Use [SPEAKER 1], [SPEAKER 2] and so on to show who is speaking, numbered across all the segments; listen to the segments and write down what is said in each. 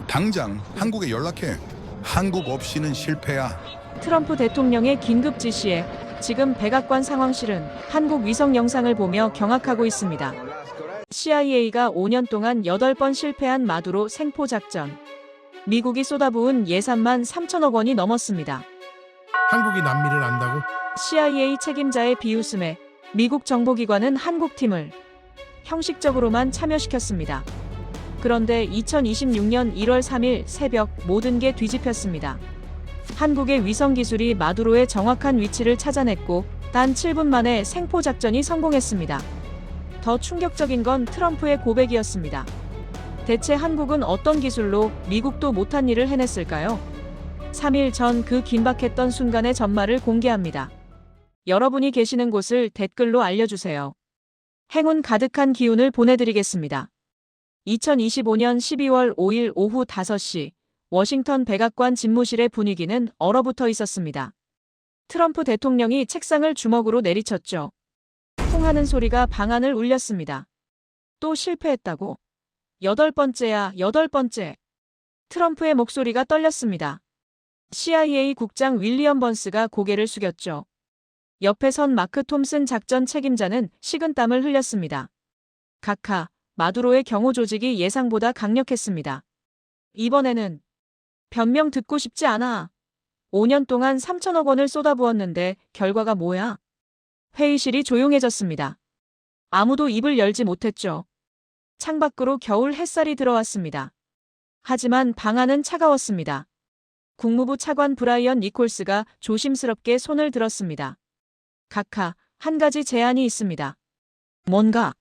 [SPEAKER 1] 당장 한국에 연락해. 한국 없이는 실패야.
[SPEAKER 2] 트럼프 대통령의 긴급 지시에 지금 백악관 상황실은 한국 위성 영상을 보며 경악하고 있습니다. CIA가 5년 동안 8번 실패한 마두로 생포 작전. 미국이 쏟아부은 예산만 3천억 원이 넘었습니다.
[SPEAKER 3] 한국이 남미를 안다고?
[SPEAKER 2] CIA 책임자의 비웃음에 미국 정보기관은 한국팀을 형식적으로만 참여시켰습니다. 그런데 2026년 1월 3일 새벽 모든 게 뒤집혔습니다. 한국의 위성 기술이 마두로의 정확한 위치를 찾아냈고 단 7분 만에 생포 작전이 성공했습니다. 더 충격적인 건 트럼프의 고백이었습니다. 대체 한국은 어떤 기술로 미국도 못한 일을 해냈을까요? 3일 전 그 긴박했던 순간의 전말을 공개합니다. 여러분이 계시는 곳을 댓글로 알려주세요. 행운 가득한 기운을 보내드리겠습니다. 2025년 12월 5일 오후 5시 워싱턴 백악관 집무실의 분위기는 얼어붙어 있었습니다. 트럼프 대통령이 책상을 주먹으로 내리쳤죠. 통하는 소리가 방안을 울렸습니다. 또 실패했다고? 8번째야, 8번째. 트럼프의 목소리가 떨렸습니다. CIA 국장 윌리엄 번스가 고개를 숙였죠. 옆에 선 마크 톰슨 작전 책임자는 식은땀을 흘렸습니다. 각하, 마두로의 경호 조직이 예상보다 강력했습니다. 이번에는 변명 듣고 싶지 않아. 5년 동안 3천억 원을 쏟아부었는데 결과가 뭐야? 회의실이 조용해졌습니다. 아무도 입을 열지 못했죠. 창밖으로 겨울 햇살이 들어왔습니다. 하지만 방안은 차가웠습니다. 국무부 차관 브라이언 니콜스가 조심스럽게 손을 들었습니다. 각하, 한 가지 제안이 있습니다. 뭔가?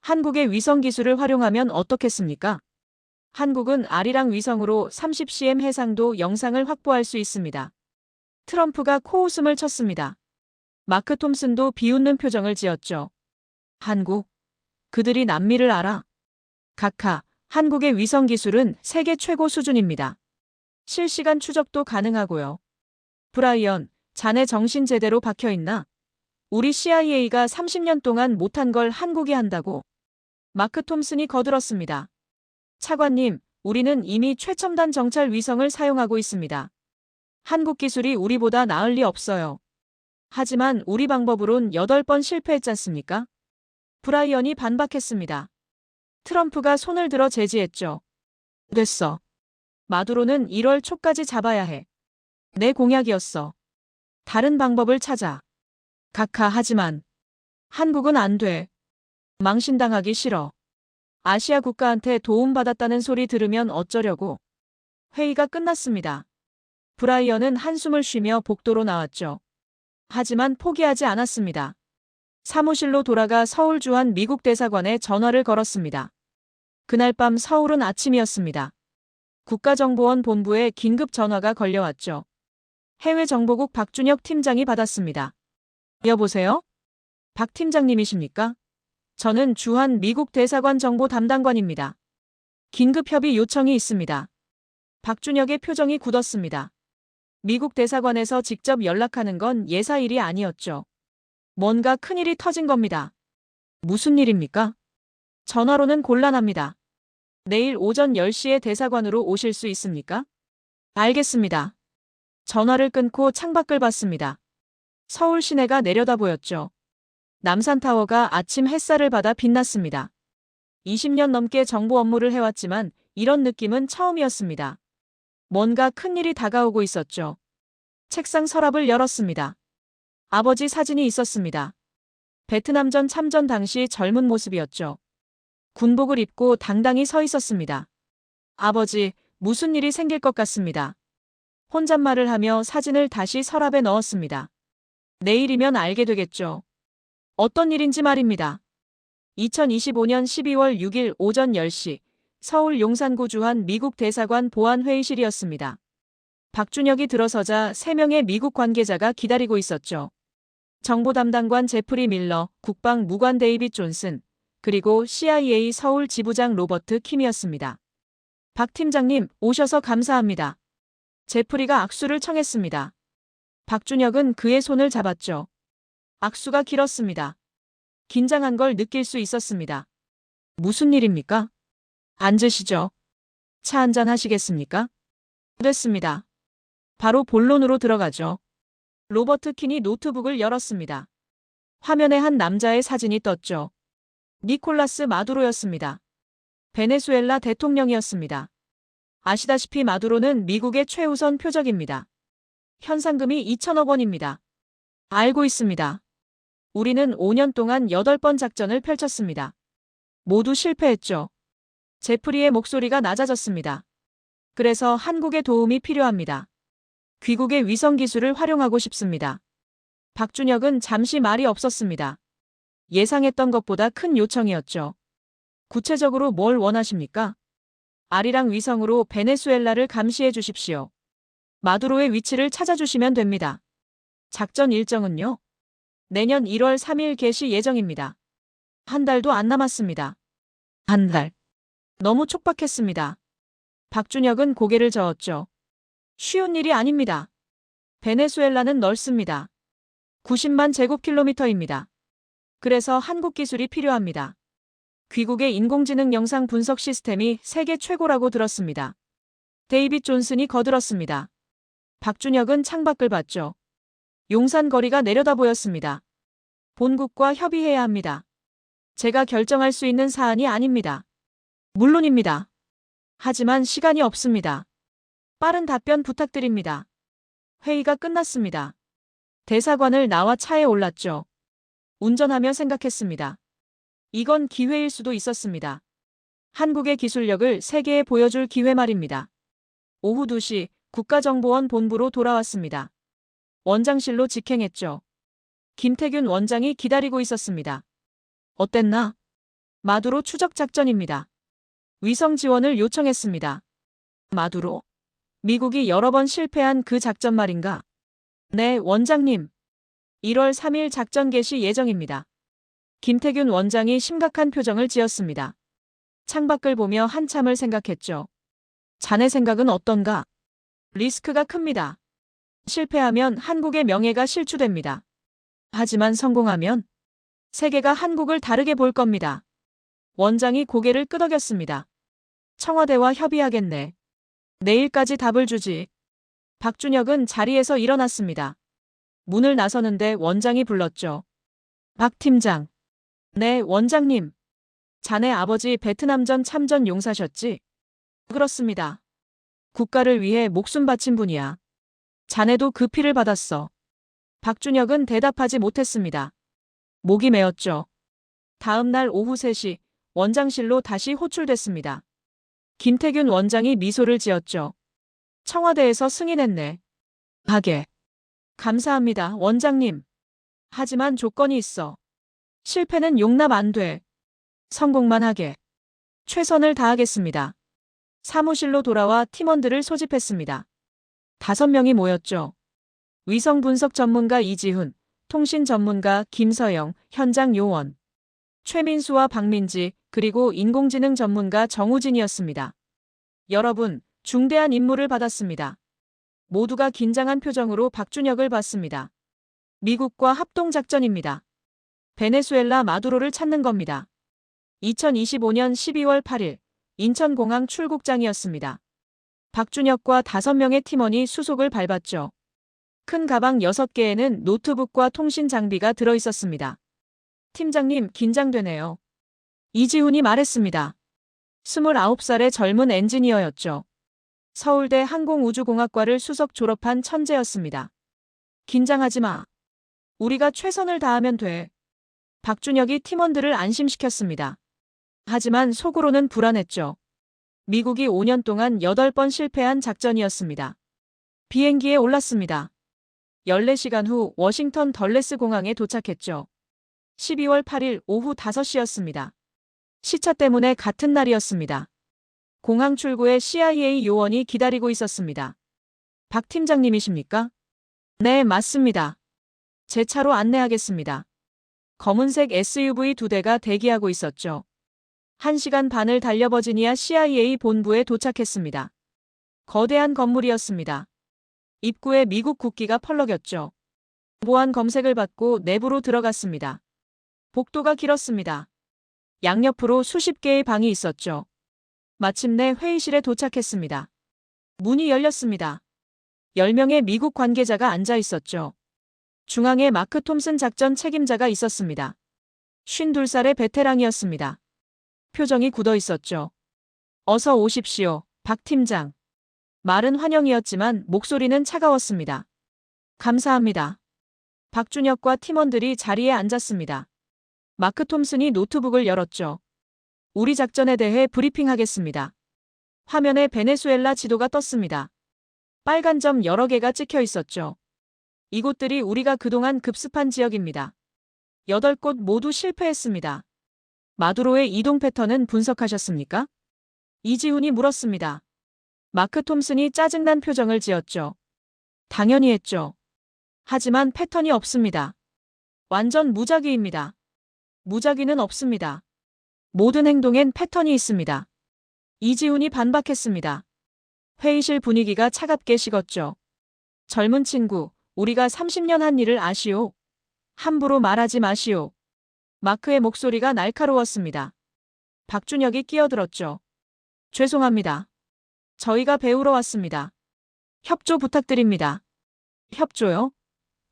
[SPEAKER 2] 한국의 위성 기술을 활용하면 어떻겠습니까? 한국은 아리랑 위성으로 30cm 해상도 영상을 확보할 수 있습니다. 트럼프가 코웃음을 쳤습니다. 마크 톰슨도 비웃는 표정을 지었죠. 한국? 그들이 남미를 알아? 각하, 한국의 위성 기술은 세계 최고 수준입니다. 실시간 추적도 가능하고요. 브라이언, 자네 정신 제대로 박혀있나? 우리 CIA가 30년 동안 못한 걸 한국이 한다고? 마크 톰슨이 거들었습니다. 차관님, 우리는 이미 최첨단 정찰 위성을 사용하고 있습니다. 한국 기술이 우리보다 나을 리 없어요. 하지만 우리 방법으론 8번 실패했지 않습니까? 브라이언이 반박했습니다. 트럼프가 손을 들어 제지했죠. 됐어. 마두로는 1월 초까지 잡아야 해. 내 공약이었어. 다른 방법을 찾아. 각하, 하지만 한국은 안 돼. 망신당하기 싫어. 아시아 국가한테 도움받았다는 소리 들으면 어쩌려고. 회의가 끝났습니다. 브라이언은 한숨을 쉬며 복도로 나왔죠. 하지만 포기하지 않았습니다. 사무실로 돌아가 서울 주한 미국 대사관에 전화를 걸었습니다. 그날 밤 서울은 아침이었습니다. 국가정보원 본부에 긴급 전화가 걸려왔죠. 해외정보국 박준혁 팀장이 받았습니다. 여보세요? 박 팀장님이십니까? 저는 주한 미국 대사관 정보 담당관입니다. 긴급 협의 요청이 있습니다. 박준혁의 표정이 굳었습니다. 미국 대사관에서 직접 연락하는 건 예사일이 아니었죠. 뭔가 큰일이 터진 겁니다. 무슨 일입니까? 전화로는 곤란합니다. 내일 오전 10시에 대사관으로 오실 수 있습니까? 알겠습니다. 전화를 끊고 창밖을 봤습니다. 서울 시내가 내려다 보였죠. 남산타워가 아침 햇살을 받아 빛났습니다. 20년 넘게 정보 업무를 해왔지만 이런 느낌은 처음이었습니다. 뭔가 큰일이 다가오고 있었죠. 책상 서랍을 열었습니다. 아버지 사진이 있었습니다. 베트남전 참전 당시 젊은 모습이었죠. 군복을 입고 당당히 서 있었습니다. 아버지, 무슨 일이 생길 것 같습니다. 혼잣말을 하며 사진을 다시 서랍에 넣었습니다. 내일이면 알게 되겠죠. 어떤 일인지 말입니다. 2025년 12월 6일 오전 10시 서울 용산구 주한 미국 대사관 보안회의실이었습니다. 박준혁이 들어서자 3명의 미국 관계자가 기다리고 있었죠. 정보 담당관 제프리 밀러, 국방무관 데이빗 존슨, 그리고 CIA 서울 지부장 로버트 킴이었습니다. 박 팀장님, 오셔서 감사합니다. 제프리가 악수를 청했습니다. 박준혁은 그의 손을 잡았죠. 악수가 길었습니다. 긴장한 걸 느낄 수 있었습니다. 무슨 일입니까? 앉으시죠. 차 한잔 하시겠습니까? 됐습니다. 바로 본론으로 들어가죠. 로버트 킨이 노트북을 열었습니다. 화면에 한 남자의 사진이 떴죠. 니콜라스 마두로였습니다. 베네수엘라 대통령이었습니다. 아시다시피 마두로는 미국의 최우선 표적입니다. 현상금이 2천억 원입니다. 알고 있습니다. 우리는 5년 동안 8번 작전을 펼쳤습니다. 모두 실패했죠. 제프리의 목소리가 낮아졌습니다. 그래서 한국의 도움이 필요합니다. 귀국의 위성 기술을 활용하고 싶습니다. 박준혁은 잠시 말이 없었습니다. 예상했던 것보다 큰 요청이었죠. 구체적으로 뭘 원하십니까? 아리랑 위성으로 베네수엘라를 감시해 주십시오. 마두로의 위치를 찾아주시면 됩니다. 작전 일정은요? 내년 1월 3일 개시 예정입니다. 한 달도 안 남았습니다. 한 달. 너무 촉박했습니다. 박준혁은 고개를 저었죠. 쉬운 일이 아닙니다. 베네수엘라는 넓습니다. 90만 제곱킬로미터입니다. 그래서 한국 기술이 필요합니다. 귀국의 인공지능 영상 분석 시스템이 세계 최고라고 들었습니다. 데이빗 존슨이 거들었습니다. 박준혁은 창밖을 봤죠. 용산 거리가 내려다 보였습니다. 본국과 협의해야 합니다. 제가 결정할 수 있는 사안이 아닙니다. 물론입니다. 하지만 시간이 없습니다. 빠른 답변 부탁드립니다. 회의가 끝났습니다. 대사관을 나와 차에 올랐죠. 운전하며 생각했습니다. 이건 기회일 수도 있었습니다. 한국의 기술력을 세계에 보여줄 기회 말입니다. 오후 2시 국가정보원 본부로 돌아왔습니다. 원장실로 직행했죠. 김태균 원장이 기다리고 있었습니다. 어땠나? 마두로 추적 작전입니다. 위성 지원을 요청했습니다. 마두로? 미국이 여러 번 실패한 그 작전 말인가? 네, 원장님. 1월 3일 작전 개시 예정입니다. 김태균 원장이 심각한 표정을 지었습니다. 창밖을 보며 한참을 생각했죠. 자네 생각은 어떤가? 리스크가 큽니다. 실패하면 한국의 명예가 실추됩니다. 하지만 성공하면 세계가 한국을 다르게 볼 겁니다. 원장이 고개를 끄덕였습니다. 청와대와 협의하겠네. 내일까지 답을 주지. 박준혁은 자리에서 일어났습니다. 문을 나서는데 원장이 불렀죠. 박 팀장. 네, 원장님. 자네 아버지 베트남전 참전 용사셨지? 그렇습니다. 국가를 위해 목숨 바친 분이야. 자네도 그 피를 받았어. 박준혁은 대답하지 못했습니다. 목이 메었죠. 다음 날 오후 3시 원장실로 다시 호출됐습니다. 김태균 원장이 미소를 지었죠. 청와대에서 승인했네. 하게. 감사합니다, 원장님. 하지만 조건이 있어. 실패는 용납 안 돼. 성공만 하게. 최선을 다하겠습니다. 사무실로 돌아와 팀원들을 소집했습니다. 5명이 모였죠. 위성 분석 전문가 이지훈, 통신 전문가 김서영, 현장 요원, 최민수와 박민지, 그리고 인공지능 전문가 정우진이었습니다. 여러분, 중대한 임무를 받았습니다. 모두가 긴장한 표정으로 박준혁을 봤습니다. 미국과 합동작전입니다. 베네수엘라 마두로를 찾는 겁니다. 2025년 12월 8일 인천공항 출국장이었습니다. 박준혁과 5명의 팀원이 수속을 밟았죠. 큰 가방 6개에는 노트북과 통신 장비가 들어있었습니다. 팀장님, 긴장되네요. 이지훈이 말했습니다. 29살의 젊은 엔지니어였죠. 서울대 항공우주공학과를 수석 졸업한 천재였습니다. 긴장하지 마. 우리가 최선을 다하면 돼. 박준혁이 팀원들을 안심시켰습니다. 하지만 속으로는 불안했죠. 미국이 5년 동안 8번 실패한 작전이었습니다. 비행기에 올랐습니다. 14시간 후 워싱턴 덜레스 공항에 도착했죠. 12월 8일 오후 5시였습니다. 시차 때문에 같은 날이었습니다. 공항 출구에 CIA 요원이 기다리고 있었습니다. 박 팀장님이십니까? 네, 맞습니다. 제 차로 안내하겠습니다. 검은색 SUV 2대가 대기하고 있었죠. 1시간 반을 달려 버지니아 CIA 본부에 도착했습니다. 거대한 건물이었습니다. 입구에 미국 국기가 펄럭였죠. 보안 검색을 받고 내부로 들어갔습니다. 복도가 길었습니다. 양옆으로 수십 개의 방이 있었죠. 마침내 회의실에 도착했습니다. 문이 열렸습니다. 10명의 미국 관계자가 앉아 있었죠. 중앙에 마크 톰슨 작전 책임자가 있었습니다. 52살의 베테랑이었습니다. 표정이 굳어 있었죠. 어서 오십시오, 박 팀장. 말은 환영이었지만 목소리는 차가웠습니다. 감사합니다. 박준혁과 팀원들이 자리에 앉았습니다. 마크 톰슨이 노트북을 열었죠. 우리 작전에 대해 브리핑하겠습니다. 화면에 베네수엘라 지도가 떴습니다. 빨간 점 여러 개가 찍혀 있었죠. 이곳들이 우리가 그동안 급습한 지역입니다. 8곳 모두 실패했습니다. 마두로의 이동 패턴은 분석하셨습니까? 이지훈이 물었습니다. 마크 톰슨이 짜증난 표정을 지었죠. 당연히 했죠. 하지만 패턴이 없습니다. 완전 무작위입니다. 무작위는 없습니다. 모든 행동엔 패턴이 있습니다. 이지훈이 반박했습니다. 회의실 분위기가 차갑게 식었죠. 젊은 친구, 우리가 30년 한 일을 아시오. 함부로 말하지 마시오. 마크의 목소리가 날카로웠습니다. 박준혁이 끼어들었죠. 죄송합니다. 저희가 배우러 왔습니다. 협조 부탁드립니다. 협조요?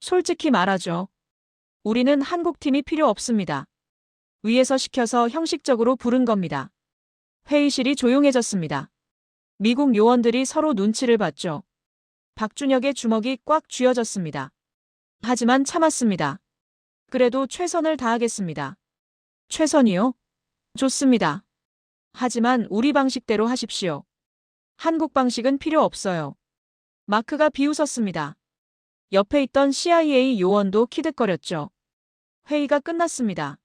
[SPEAKER 2] 솔직히 말하죠. 우리는 한국팀이 필요 없습니다. 위에서 시켜서 형식적으로 부른 겁니다. 회의실이 조용해졌습니다. 미국 요원들이 서로 눈치를 봤죠. 박준혁의 주먹이 꽉 쥐어졌습니다. 하지만 참았습니다. 그래도 최선을 다하겠습니다. 최선이요? 좋습니다. 하지만 우리 방식대로 하십시오. 한국 방식은 필요 없어요. 마크가 비웃었습니다. 옆에 있던 CIA 요원도 키득거렸죠. 회의가 끝났습니다.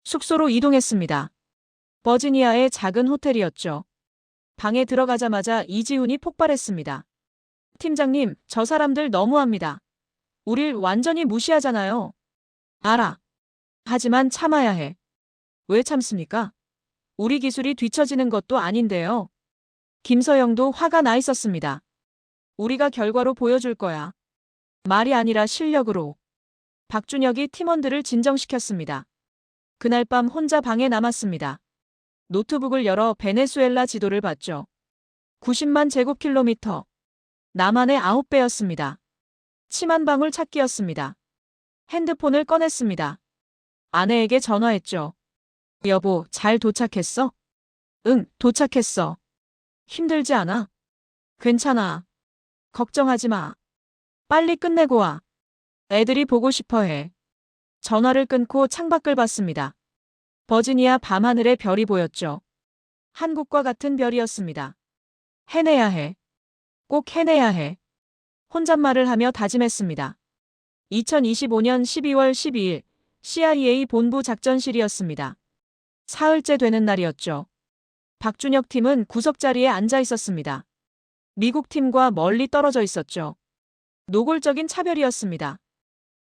[SPEAKER 2] 숙소로 이동했습니다. 버지니아의 작은 호텔이었죠. 방에 들어가자마자 이지훈이 폭발했습니다. 팀장님, 저 사람들 너무합니다. 우릴 완전히 무시하잖아요. 알아. 하지만 참아야 해. 왜 참습니까? 우리 기술이 뒤처지는 것도 아닌데요. 김서영도 화가 나 있었습니다. 우리가 결과로 보여줄 거야. 말이 아니라 실력으로. 박준혁이 팀원들을 진정시켰습니다. 그날 밤 혼자 방에 남았습니다. 노트북을 열어 베네수엘라 지도를 봤죠. 90만 제곱킬로미터. 남한의 9배였습니다. 침 한 방울 찾기였습니다. 핸드폰을 꺼냈습니다. 아내에게 전화했죠. 여보, 잘 도착했어? 응, 도착했어. 힘들지 않아? 괜찮아. 걱정하지 마. 빨리 끝내고 와. 애들이 보고 싶어 해. 전화를 끊고 창밖을 봤습니다. 버지니아 밤하늘에 별이 보였죠. 한국과 같은 별이었습니다. 해내야 해. 꼭 해내야 해. 혼잣말을 하며 다짐했습니다. 2025년 12월 12일 CIA 본부 작전실이었습니다. 사흘째 되는 날이었죠. 박준혁 팀은 구석자리에 앉아 있었습니다. 미국 팀과 멀리 떨어져 있었죠. 노골적인 차별이었습니다.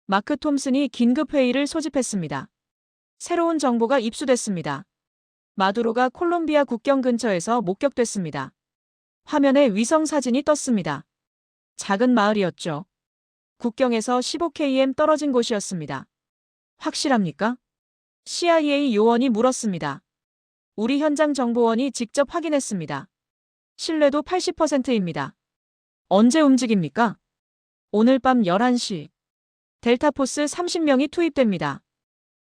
[SPEAKER 2] 마크 톰슨이 긴급 회의를 소집했습니다. 새로운 정보가 입수됐습니다. 마두로가 콜롬비아 국경 근처에서 목격됐습니다. 화면에 위성 사진이 떴습니다. 작은 마을이었죠. 국경에서 15km 떨어진 곳이었습니다. 확실합니까? CIA 요원이 물었습니다. 우리 현장 정보원이 직접 확인했습니다. 신뢰도 80%입니다. 언제 움직입니까? 오늘 밤 11시. 델타포스 30명이 투입됩니다.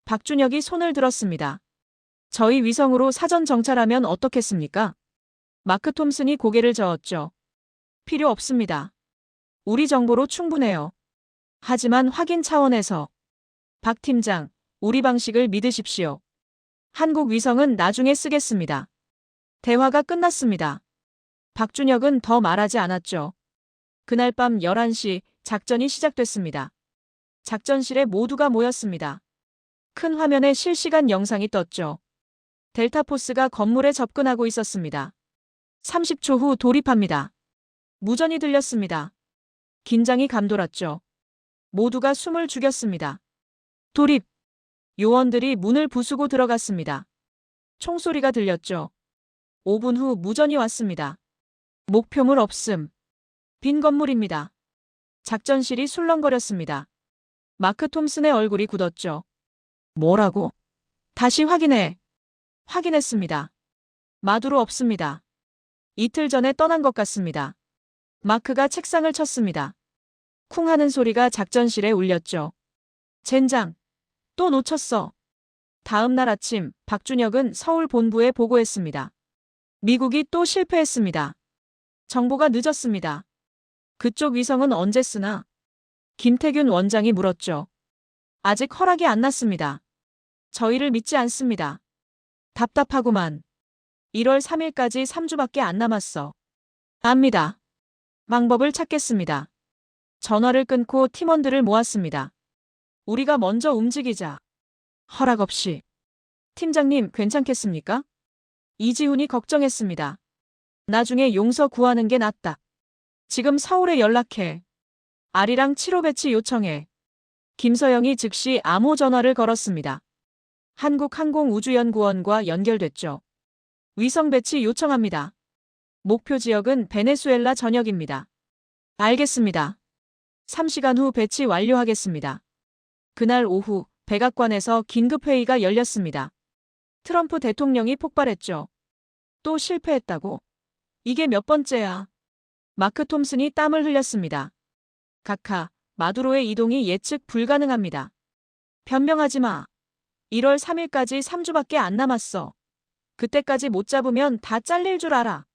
[SPEAKER 2] 박준혁이 손을 들었습니다. 저희 위성으로 사전 정찰하면 어떻겠습니까? 마크 톰슨이 고개를 저었죠. 필요 없습니다. 우리 정보로 충분해요. 하지만 확인 차원에서. 박 팀장, 우리 방식을 믿으십시오. 한국 위성은 나중에 쓰겠습니다. 대화가 끝났습니다. 박준혁은 더 말하지 않았죠. 그날 밤 11시 작전이 시작됐습니다. 작전실에 모두가 모였습니다. 큰 화면에 실시간 영상이 떴죠. 델타포스가 건물에 접근하고 있었습니다. 30초 후 돌입합니다. 무전이 들렸습니다. 긴장이 감돌았죠. 모두가 숨을 죽였습니다. 돌입! 요원들이 문을 부수고 들어갔습니다. 총소리가 들렸죠. 5분 후 무전이 왔습니다. 목표물 없음. 빈 건물입니다. 작전실이 술렁거렸습니다. 마크 톰슨의 얼굴이 굳었죠. 뭐라고? 다시 확인해. 확인했습니다. 마두로 없습니다. 이틀 전에 떠난 것 같습니다. 마크가 책상을 쳤습니다. 쿵 하는 소리가 작전실에 울렸죠. 젠장, 또 놓쳤어. 다음 날 아침 박준혁은 서울 본부에 보고했습니다. 미국이 또 실패했습니다. 정보가 늦었습니다. 그쪽 위성은 언제 쓰나? 김태균 원장이 물었죠. 아직 허락이 안 났습니다. 저희를 믿지 않습니다. 답답하구만. 1월 3일까지 3주밖에 안 남았어. 압니다. 방법을 찾겠습니다. 전화를 끊고 팀원들을 모았습니다. 우리가 먼저 움직이자. 허락 없이. 팀장님, 괜찮겠습니까? 이지훈이 걱정했습니다. 나중에 용서 구하는 게 낫다. 지금 서울에 연락해. 아리랑 7호 배치 요청해. 김서영이 즉시 암호 전화를 걸었습니다. 한국항공우주연구원과 연결됐죠. 위성 배치 요청합니다. 목표 지역은 베네수엘라 전역입니다. 알겠습니다. 3시간 후 배치 완료하겠습니다. 그날 오후 백악관에서 긴급회의가 열렸습니다. 트럼프 대통령이 폭발했죠. 또 실패했다고? 이게 몇 번째야? 마크 톰슨이 땀을 흘렸습니다. 각하, 마두로의 이동이 예측 불가능합니다. 변명하지 마. 1월 3일까지 3주밖에 안 남았어. 그때까지 못 잡으면 다 잘릴 줄 알아.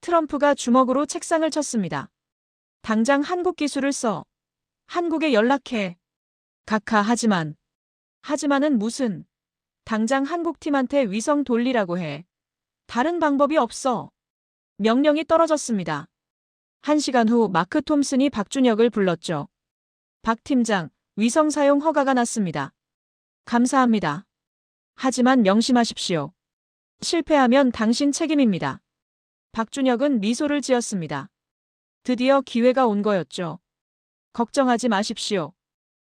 [SPEAKER 2] 트럼프가 주먹으로 책상을 쳤습니다. 당장 한국 기술을 써. 한국에 연락해. 각하, 하지만은 무슨. 당장 한국팀한테 위성 돌리라고 해. 다른 방법이 없어. 명령이 떨어졌습니다. 1시간 후 마크 톰슨이 박준혁을 불렀죠. 박 팀장, 위성 사용 허가가 났습니다. 감사합니다. 하지만 명심하십시오. 실패하면 당신 책임입니다. 박준혁은 미소를 지었습니다. 드디어 기회가 온 거였죠. 걱정하지 마십시오.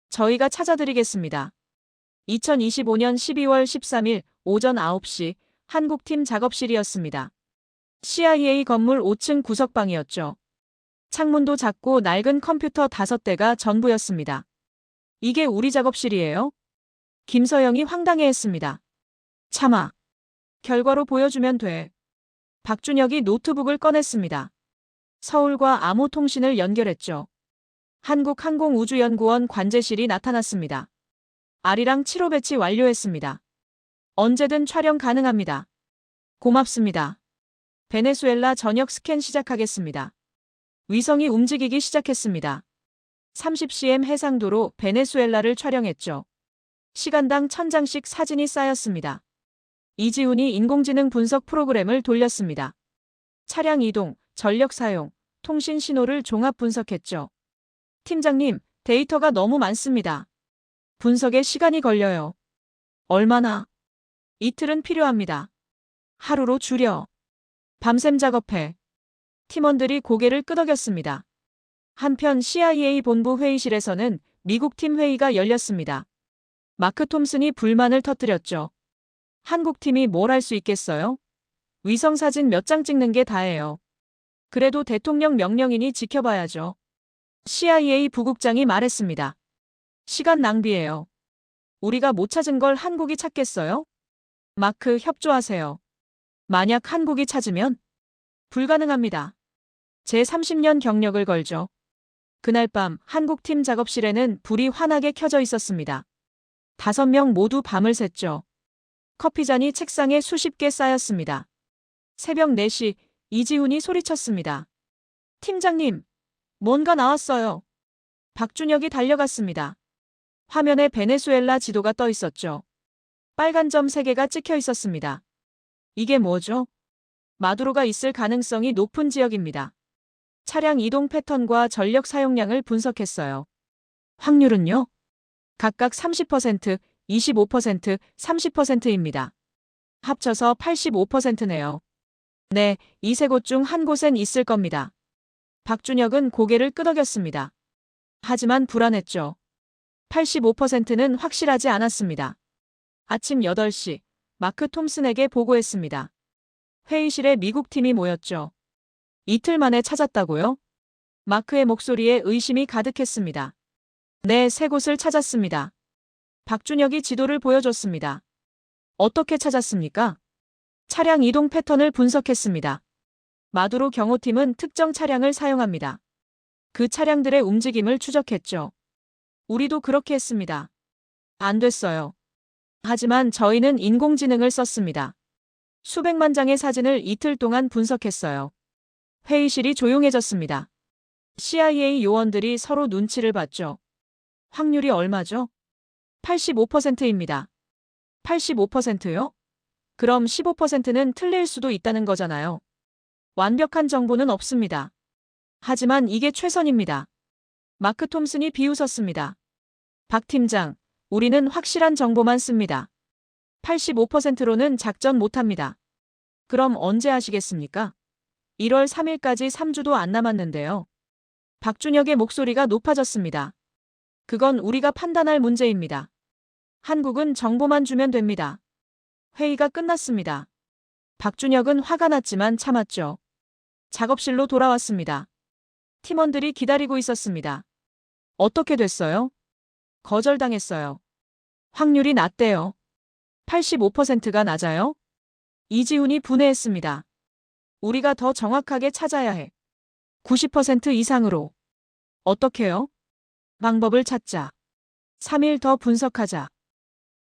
[SPEAKER 2] 저희가 찾아드리겠습니다. 2025년 12월 13일 오전 9시 한국팀 작업실이었습니다. CIA 건물 5층 구석방이었죠. 창문도 작고 낡은 컴퓨터 5대가 전부였습니다. 이게 우리 작업실이에요? 김서영이 황당해했습니다. 참아. 결과로 보여주면 돼. 박준혁이 노트북을 꺼냈습니다. 서울과 암호통신을 연결했죠. 한국항공우주연구원 관제실이 나타났습니다. 아리랑 7호 배치 완료했습니다. 언제든 촬영 가능합니다. 고맙습니다. 베네수엘라 전역 스캔 시작하겠습니다. 위성이 움직이기 시작했습니다. 30cm 해상도로 베네수엘라를 촬영했죠. 시간당 1000장씩 사진이 쌓였습니다. 이지훈이 인공지능 분석 프로그램을 돌렸습니다. 차량 이동, 전력 사용, 통신 신호를 종합 분석했죠. 팀장님, 데이터가 너무 많습니다. 분석에 시간이 걸려요. 얼마나? 이틀은 필요합니다. 하루로 줄여. 밤샘 작업해. 팀원들이 고개를 끄덕였습니다. 한편 CIA 본부 회의실에서는 미국 팀 회의가 열렸습니다. 마크 톰슨이 불만을 터뜨렸죠. 한국팀이 뭘 할 수 있겠어요? 위성사진 몇 장 찍는 게 다예요. 그래도 대통령 명령이니 지켜봐야죠. CIA 부국장이 말했습니다. 시간 낭비예요. 우리가 못 찾은 걸 한국이 찾겠어요? 마크, 협조하세요. 만약 한국이 찾으면? 불가능합니다. 제 30년 경력을 걸죠. 그날 밤 한국팀 작업실에는 불이 환하게 켜져 있었습니다. 5명 모두 밤을 샜죠. 커피잔이 책상에 수십 개 쌓였습니다. 새벽 4시 이지훈이 소리쳤습니다. 팀장님, 뭔가 나왔어요. 박준혁이 달려갔습니다. 화면에 베네수엘라 지도가 떠 있었죠. 빨간 점 3개가 찍혀 있었습니다. 이게 뭐죠? 마두로가 있을 가능성이 높은 지역입니다. 차량 이동 패턴과 전력 사용량을 분석했어요. 확률은요? 각각 30%, 25%, 30%입니다. 합쳐서 85%네요. 네, 이 3곳 중 한 곳엔 있을 겁니다. 박준혁은 고개를 끄덕였습니다. 하지만 불안했죠. 85%는 확실하지 않았습니다. 아침 8시, 마크 톰슨에게 보고했습니다. 회의실에 미국 팀이 모였죠. 이틀 만에 찾았다고요? 마크의 목소리에 의심이 가득했습니다. 네, 3곳을 찾았습니다. 박준혁이 지도를 보여줬습니다. 어떻게 찾았습니까? 차량 이동 패턴을 분석했습니다. 마두로 경호팀은 특정 차량을 사용합니다. 그 차량들의 움직임을 추적했죠. 우리도 그렇게 했습니다. 안 됐어요. 하지만 저희는 인공지능을 썼습니다. 수백만 장의 사진을 이틀 동안 분석했어요. 회의실이 조용해졌습니다. CIA 요원들이 서로 눈치를 봤죠. 확률이 얼마죠? 85%입니다. 85%요? 그럼 15%는 틀릴 수도 있다는 거잖아요. 완벽한 정보는 없습니다. 하지만 이게 최선입니다. 마크 톰슨이 비웃었습니다. 박 팀장, 우리는 확실한 정보만 씁니다. 85%로는 작전 못합니다. 그럼 언제 하시겠습니까? 1월 3일까지 3주도 안 남았는데요. 박준혁의 목소리가 높아졌습니다. 그건 우리가 판단할 문제입니다. 한국은 정보만 주면 됩니다. 회의가 끝났습니다. 박준혁은 화가 났지만 참았죠. 작업실로 돌아왔습니다. 팀원들이 기다리고 있었습니다. 어떻게 됐어요? 거절당했어요. 확률이 낮대요. 85%가 낮아요? 이지훈이 분해했습니다. 우리가 더 정확하게 찾아야 해. 90% 이상으로. 어떻게요? 방법을 찾자. 3일 더 분석하자.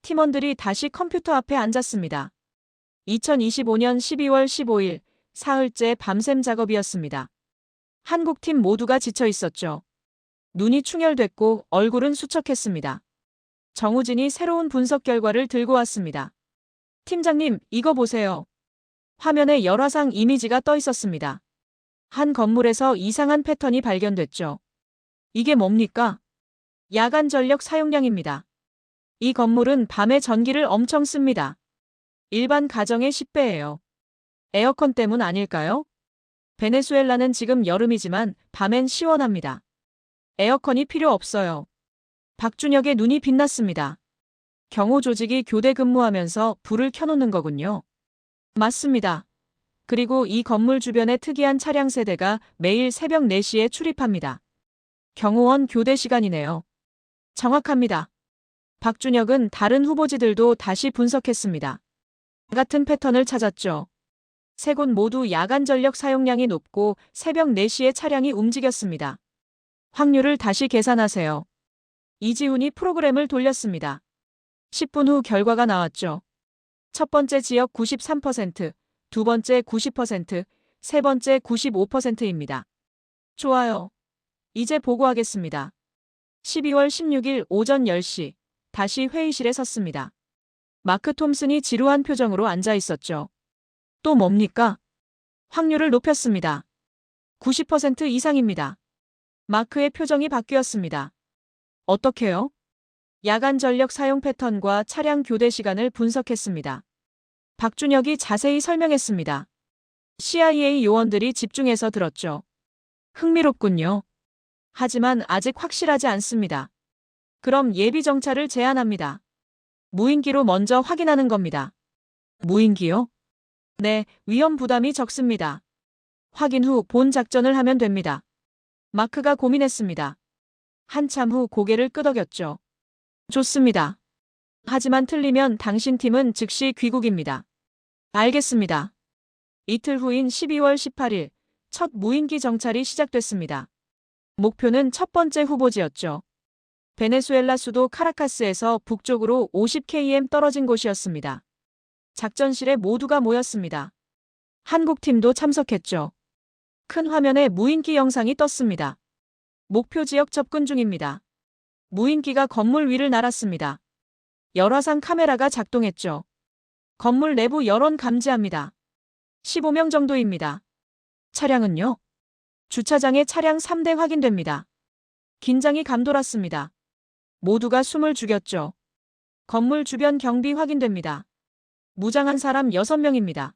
[SPEAKER 2] 팀원들이 다시 컴퓨터 앞에 앉았습니다. 2025년 12월 15일, 사흘째 밤샘 작업이었습니다. 한국팀 모두가 지쳐 있었죠. 눈이 충혈됐고 얼굴은 수척했습니다. 정우진이 새로운 분석 결과를 들고 왔습니다. 팀장님, 이거 보세요. 화면에 열화상 이미지가 떠 있었습니다. 한 건물에서 이상한 패턴이 발견됐죠. 이게 뭡니까? 야간 전력 사용량입니다. 이 건물은 밤에 전기를 엄청 씁니다. 일반 가정의 10배예요. 에어컨 때문 아닐까요? 베네수엘라는 지금 여름이지만 밤엔 시원합니다. 에어컨이 필요 없어요. 박준혁의 눈이 빛났습니다. 경호 조직이 교대 근무하면서 불을 켜놓는 거군요. 맞습니다. 그리고 이 건물 주변의 특이한 차량 세대가 매일 새벽 4시에 출입합니다. 경호원 교대 시간이네요. 정확합니다. 박준혁은 다른 후보지들도 다시 분석했습니다. 같은 패턴을 찾았죠. 세 곳 모두 야간 전력 사용량이 높고 새벽 4시에 차량이 움직였습니다. 확률을 다시 계산하세요. 이지훈이 프로그램을 돌렸습니다. 10분 후 결과가 나왔죠. 첫 번째 지역 93%, 두 번째 90%, 세 번째 95%입니다. 좋아요. 이제 보고하겠습니다. 12월 16일 오전 10시, 다시 회의실에 섰습니다. 마크 톰슨이 지루한 표정으로 앉아 있었죠. 또 뭡니까? 확률을 높였습니다. 90% 이상입니다. 마크의 표정이 바뀌었습니다. 어떻게요? 야간 전력 사용 패턴과 차량 교대 시간을 분석했습니다. 박준혁이 자세히 설명했습니다. CIA 요원들이 집중해서 들었죠. 흥미롭군요. 하지만 아직 확실하지 않습니다. 그럼 예비 정찰을 제안합니다. 무인기로 먼저 확인하는 겁니다. 무인기요? 네, 위험 부담이 적습니다. 확인 후 본 작전을 하면 됩니다. 마크가 고민했습니다. 한참 후 고개를 끄덕였죠. 좋습니다. 하지만 틀리면 당신 팀은 즉시 귀국입니다. 알겠습니다. 이틀 후인 12월 18일, 첫 무인기 정찰이 시작됐습니다. 목표는 첫 번째 후보지였죠. 베네수엘라 수도 카라카스에서 북쪽으로 50km 떨어진 곳이었습니다. 작전실에 모두가 모였습니다. 한국팀도 참석했죠. 큰 화면에 무인기 영상이 떴습니다. 목표 지역 접근 중입니다. 무인기가 건물 위를 날았습니다. 열화상 카메라가 작동했죠. 건물 내부 여론 감지합니다. 15명 정도입니다. 차량은요? 주차장에 차량 3대 확인됩니다. 긴장이 감돌았습니다. 모두가 숨을 죽였죠. 건물 주변 경비 확인됩니다. 무장한 사람 6명입니다.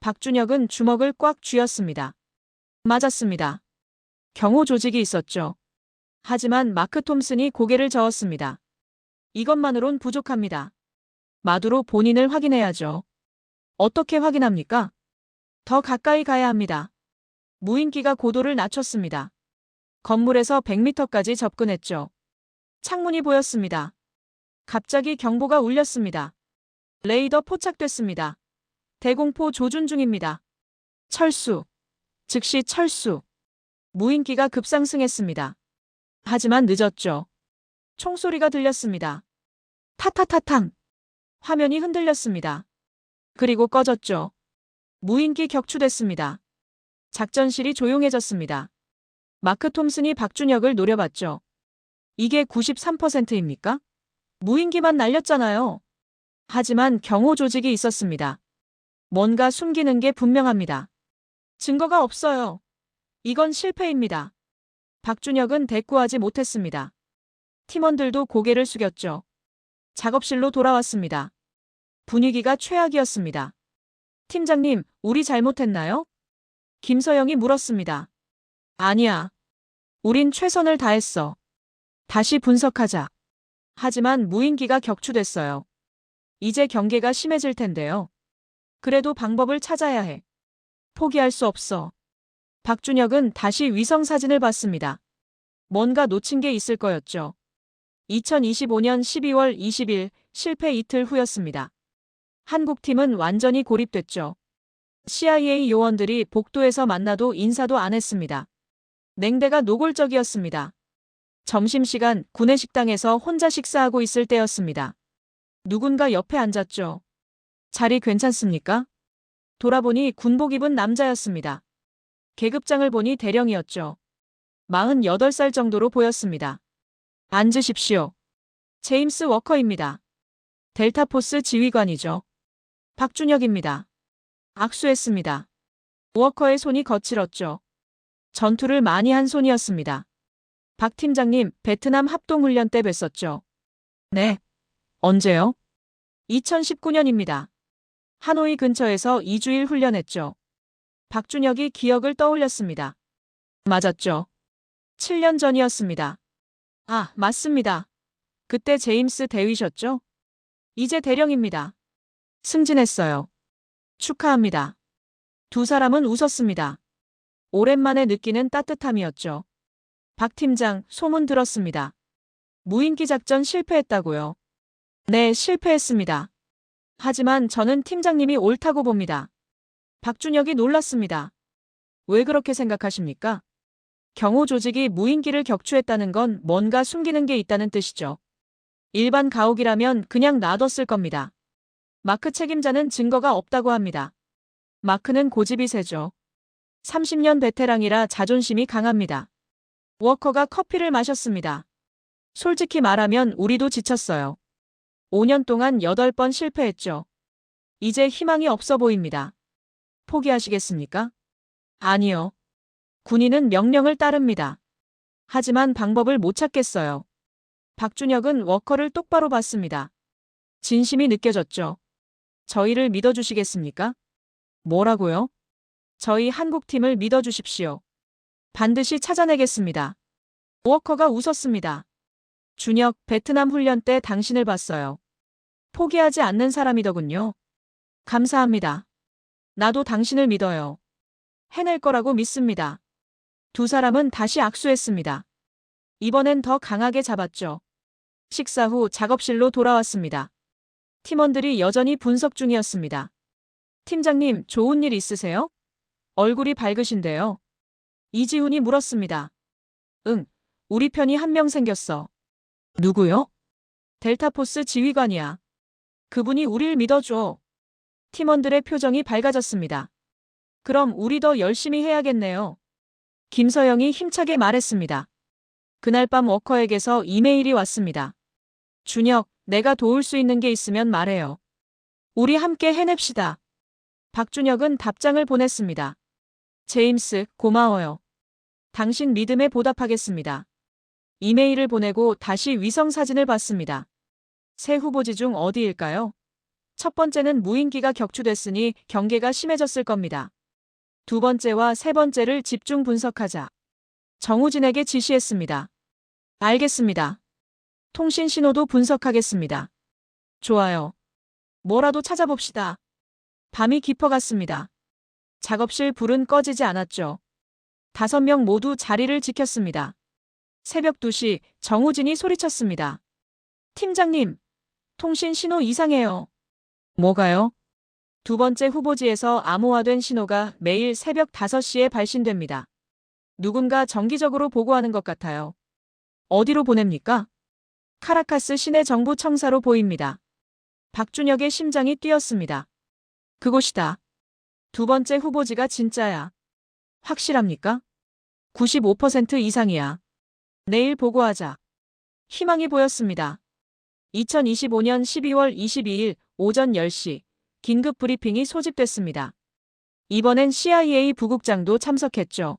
[SPEAKER 2] 박준혁은 주먹을 꽉 쥐었습니다. 맞았습니다. 경호 조직이 있었죠. 하지만 마크 톰슨이 고개를 저었습니다. 이것만으론 부족합니다. 마두로 본인을 확인해야죠. 어떻게 확인합니까? 더 가까이 가야 합니다. 무인기가 고도를 낮췄습니다. 건물에서 100m까지 접근했죠. 창문이 보였습니다. 갑자기 경보가 울렸습니다. 레이더 포착됐습니다. 대공포 조준 중입니다. 철수. 즉시 철수. 무인기가 급상승했습니다. 하지만 늦었죠. 총소리가 들렸습니다. 타타타탕. 화면이 흔들렸습니다. 그리고 꺼졌죠. 무인기 격추됐습니다. 작전실이 조용해졌습니다. 마크 톰슨이 박준혁을 노려봤죠. 이게 93%입니까? 무인기만 날렸잖아요. 하지만 경호 조직이 있었습니다. 뭔가 숨기는 게 분명합니다. 증거가 없어요. 이건 실패입니다. 박준혁은 대꾸하지 못했습니다. 팀원들도 고개를 숙였죠. 작업실로 돌아왔습니다. 분위기가 최악이었습니다. 팀장님, 우리 잘못했나요? 김서영이 물었습니다. 아니야. 우린 최선을 다했어. 다시 분석하자. 하지만 무인기가 격추됐어요. 이제 경계가 심해질 텐데요. 그래도 방법을 찾아야 해. 포기할 수 없어. 박준혁은 다시 위성 사진을 봤습니다. 뭔가 놓친 게 있을 거였죠. 2025년 12월 20일 실패 이틀 후였습니다. 한국팀은 완전히 고립됐죠. CIA 요원들이 복도에서 만나도 인사도 안 했습니다. 냉대가 노골적이었습니다. 점심시간 구내식당에서 혼자 식사하고 있을 때였습니다. 누군가 옆에 앉았죠. 자리 괜찮습니까? 돌아보니 군복 입은 남자였습니다. 계급장을 보니 대령이었죠. 48살 정도로 보였습니다. 앉으십시오. 제임스 워커입니다. 델타포스 지휘관이죠. 박준혁입니다. 악수했습니다. 워커의 손이 거칠었죠. 전투를 많이 한 손이었습니다. 박 팀장님, 베트남 합동훈련 때 뵀었죠. 네. 언제요? 2019년입니다. 하노이 근처에서 2주일 훈련했죠. 박준혁이 기억을 떠올렸습니다. 맞았죠. 7년 전이었습니다. 아, 맞습니다. 그때 제임스 대위셨죠? 이제 대령입니다. 승진했어요. 축하합니다. 두 사람은 웃었습니다. 오랜만에 느끼는 따뜻함이었죠. 박 팀장, 소문 들었습니다. 무인기 작전 실패했다고요. 네, 실패했습니다. 하지만 저는 팀장님이 옳다고 봅니다. 박준혁이 놀랐습니다. 왜 그렇게 생각하십니까? 경호 조직이 무인기를 격추했다는 건 뭔가 숨기는 게 있다는 뜻이죠. 일반 가옥이라면 그냥 놔뒀을 겁니다. 마크 책임자는 증거가 없다고 합니다. 마크는 고집이 세죠. 30년 베테랑이라 자존심이 강합니다. 워커가 커피를 마셨습니다. 솔직히 말하면 우리도 지쳤어요. 5년 동안 8번 실패했죠. 이제 희망이 없어 보입니다. 포기하시겠습니까? 아니요. 군인은 명령을 따릅니다. 하지만 방법을 못 찾겠어요. 박준혁은 워커를 똑바로 봤습니다. 진심이 느껴졌죠. 저희를 믿어주시겠습니까? 뭐라고요? 저희 한국팀을 믿어주십시오. 반드시 찾아내겠습니다. 워커가 웃었습니다. 준혁, 베트남 훈련 때 당신을 봤어요. 포기하지 않는 사람이더군요. 감사합니다. 나도 당신을 믿어요. 해낼 거라고 믿습니다. 두 사람은 다시 악수했습니다. 이번엔 더 강하게 잡았죠. 식사 후 작업실로 돌아왔습니다. 팀원들이 여전히 분석 중이었습니다. 팀장님, 좋은 일 있으세요? 얼굴이 밝으신데요. 이지훈이 물었습니다. 응, 우리 편이 한 명 생겼어. 누구요? 델타포스 지휘관이야. 그분이 우릴 믿어줘. 팀원들의 표정이 밝아졌습니다. 그럼 우리 더 열심히 해야겠네요. 김서영이 힘차게 말했습니다. 그날 밤 워커에게서 이메일이 왔습니다. 준혁, 내가 도울 수 있는 게 있으면 말해요. 우리 함께 해냅시다. 박준혁은 답장을 보냈습니다. 제임스, 고마워요. 당신 믿음에 보답하겠습니다. 이메일을 보내고 다시 위성 사진을 봤습니다. 새 후보지 중 어디일까요? 첫 번째는 무인기가 격추됐으니 경계가 심해졌을 겁니다. 두 번째와 세 번째를 집중 분석하자. 정우진에게 지시했습니다. 알겠습니다. 통신 신호도 분석하겠습니다. 좋아요. 뭐라도 찾아봅시다. 밤이 깊어갔습니다. 작업실 불은 꺼지지 않았죠. 5명 모두 자리를 지켰습니다. 새벽 2시 정우진이 소리쳤습니다. 팀장님, 통신 신호 이상해요. 뭐가요? 두 번째 후보지에서 암호화된 신호가 매일 새벽 5시에 발신됩니다. 누군가 정기적으로 보고하는 것 같아요. 어디로 보냅니까? 카라카스 시내 정부 청사로 보입니다. 박준혁의 심장이 뛰었습니다. 그곳이다. 두 번째 후보지가 진짜야. 확실합니까? 95% 이상이야. 내일 보고하자. 희망이 보였습니다. 2025년 12월 22일 오전 10시 긴급 브리핑이 소집됐습니다. 이번엔 CIA 부국장도 참석했죠.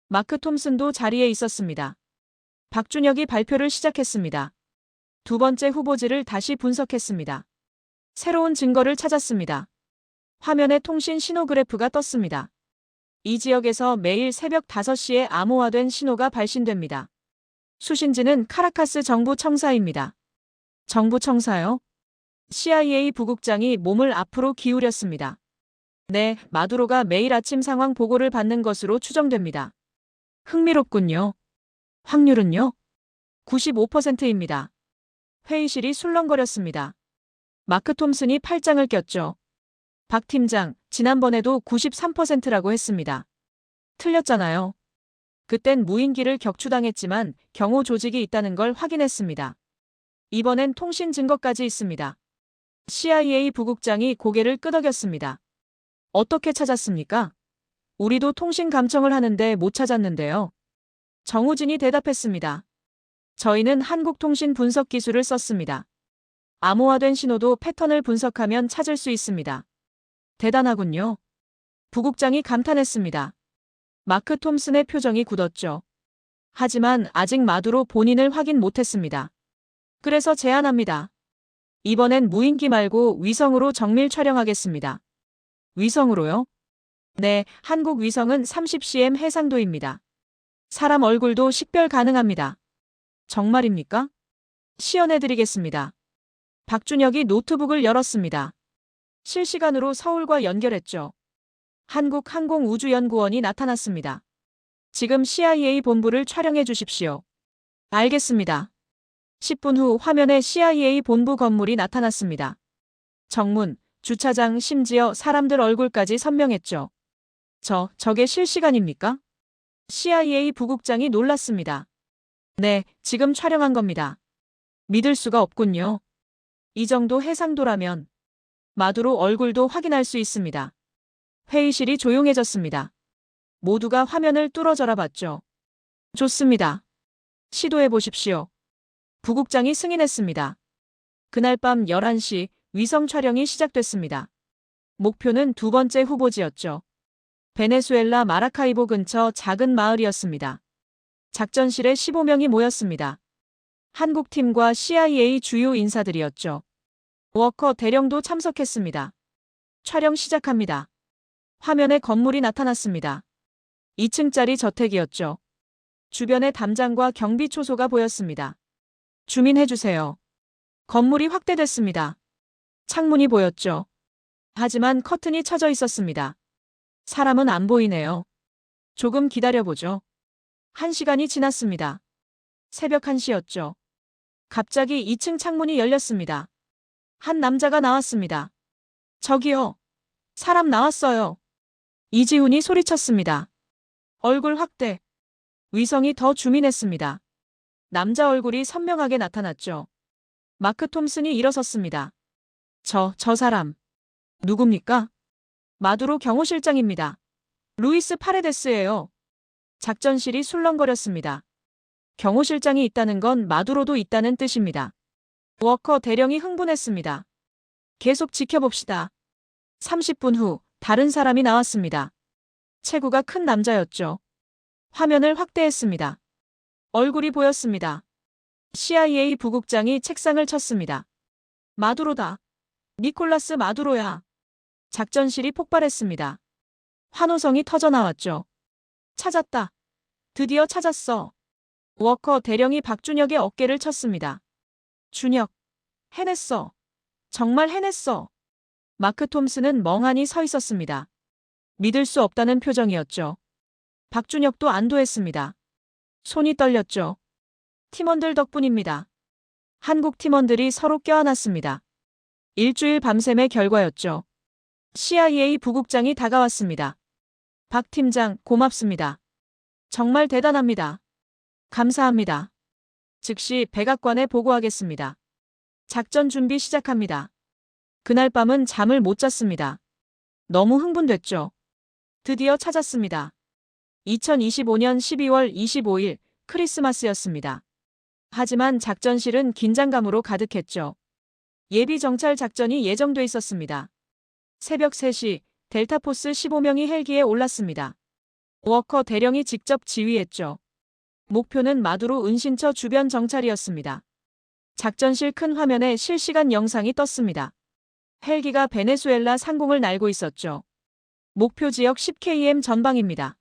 [SPEAKER 2] 마크 톰슨도 자리에 있었습니다. 박준혁이 발표를 시작했습니다. 두 번째 후보지를 다시 분석했습니다. 새로운 증거를 찾았습니다. 화면에 통신 신호 그래프가 떴습니다. 이 지역에서 매일 새벽 5시에 암호화된 신호가 발신됩니다. 수신지는 카라카스 정부 청사입니다. 정부 청사요? CIA 부국장이 몸을 앞으로 기울였습니다. 네, 마두로가 매일 아침 상황 보고를 받는 것으로 추정됩니다. 흥미롭군요. 확률은요? 95%입니다. 회의실이 술렁거렸습니다. 마크 톰슨이 팔짱을 꼈죠. 박 팀장, 지난번에도 93%라고 했습니다. 틀렸잖아요. 그땐 무인기를 격추당했지만 경호 조직이 있다는 걸 확인했습니다. 이번엔 통신 증거까지 있습니다. CIA 부국장이 고개를 끄덕였습니다. 어떻게 찾았습니까? 우리도 통신 감청을 하는데 못 찾았는데요. 정우진이 대답했습니다. 저희는 한국통신 분석 기술을 썼습니다. 암호화된 신호도 패턴을 분석하면 찾을 수 있습니다. 대단하군요. 부국장이 감탄했습니다. 마크 톰슨의 표정이 굳었죠. 하지만 아직 마두로 본인을 확인 못했습니다. 그래서 제안합니다. 이번엔 무인기 말고 위성으로 정밀 촬영하겠습니다. 위성으로요? 네, 한국 위성은 30cm 해상도입니다. 사람 얼굴도 식별 가능합니다. 정말입니까? 시연해드리겠습니다. 박준혁이 노트북을 열었습니다. 실시간으로 서울과 연결했죠. 한국항공우주연구원이 나타났습니다. 지금 CIA 본부를 촬영해 주십시오. 알겠습니다. 10분 후 화면에 CIA 본부 건물이 나타났습니다. 정문, 주차장, 심지어 사람들 얼굴까지 선명했죠. 저게 실시간입니까? CIA 부국장이 놀랐습니다. 네, 지금 촬영한 겁니다. 믿을 수가 없군요. 이 정도 해상도라면 마두로 얼굴도 확인할 수 있습니다. 회의실이 조용해졌습니다. 모두가 화면을 뚫어져라 봤죠. 좋습니다. 시도해 보십시오. 부국장이 승인했습니다. 그날 밤 11시 위성 촬영이 시작됐습니다. 목표는 두 번째 후보지였죠. 베네수엘라 마라카이보 근처 작은 마을이었습니다. 작전실에 15명이 모였습니다. 한국팀과 CIA 주요 인사들이었죠. 워커 대령도 참석했습니다. 촬영 시작합니다. 화면에 건물이 나타났습니다. 2층짜리 저택이었죠. 주변에 담장과 경비 초소가 보였습니다. 주민해주세요. 건물이 확대됐습니다. 창문이 보였죠. 하지만 커튼이 쳐져 있었습니다. 사람은 안 보이네요. 조금 기다려보죠. 1시간이 지났습니다. 새벽 1시였죠. 갑자기 2층 창문이 열렸습니다. 한 남자가 나왔습니다. 저기요. 사람 나왔어요. 이지훈이 소리쳤습니다. 얼굴 확대. 위성이 더 주민했습니다. 남자 얼굴이 선명하게 나타났죠. 마크 톰슨이 일어섰습니다. 저 사람. 누굽니까? 마두로 경호실장입니다. 루이스 파레데스예요. 작전실이 술렁거렸습니다. 경호실장이 있다는 건 마두로도 있다는 뜻입니다. 워커 대령이 흥분했습니다. 계속 지켜봅시다. 30분 후 다른 사람이 나왔습니다. 체구가 큰 남자였죠. 화면을 확대했습니다. 얼굴이 보였습니다. CIA 부국장이 책상을 쳤습니다. 마두로다. 니콜라스 마두로야. 작전실이 폭발했습니다. 환호성이 터져나왔죠. 찾았다. 드디어 찾았어. 워커 대령이 박준혁의 어깨를 쳤습니다. 준혁, 해냈어. 정말 해냈어. 마크 톰슨은 멍하니 서 있었습니다. 믿을 수 없다는 표정이었죠. 박준혁도 안도했습니다. 손이 떨렸죠. 팀원들 덕분입니다. 한국 팀원들이 서로 껴안았습니다. 일주일 밤샘의 결과였죠. CIA 부국장이 다가왔습니다. 박 팀장, 고맙습니다. 정말 대단합니다. 감사합니다. 즉시 백악관에 보고하겠습니다. 작전 준비 시작합니다. 그날 밤은 잠을 못 잤습니다. 너무 흥분됐죠. 드디어 찾았습니다. 2025년 12월 25일 크리스마스였습니다. 하지만 작전실은 긴장감으로 가득했죠. 예비 정찰 작전이 예정돼 있었습니다. 새벽 3시 델타포스 15명이 헬기에 올랐습니다. 워커 대령이 직접 지휘했죠. 목표는 마두로 은신처 주변 정찰이었습니다. 작전실 큰 화면에 실시간 영상이 떴습니다. 헬기가 베네수엘라 상공을 날고 있었죠. 목표 지역 10km 전방입니다.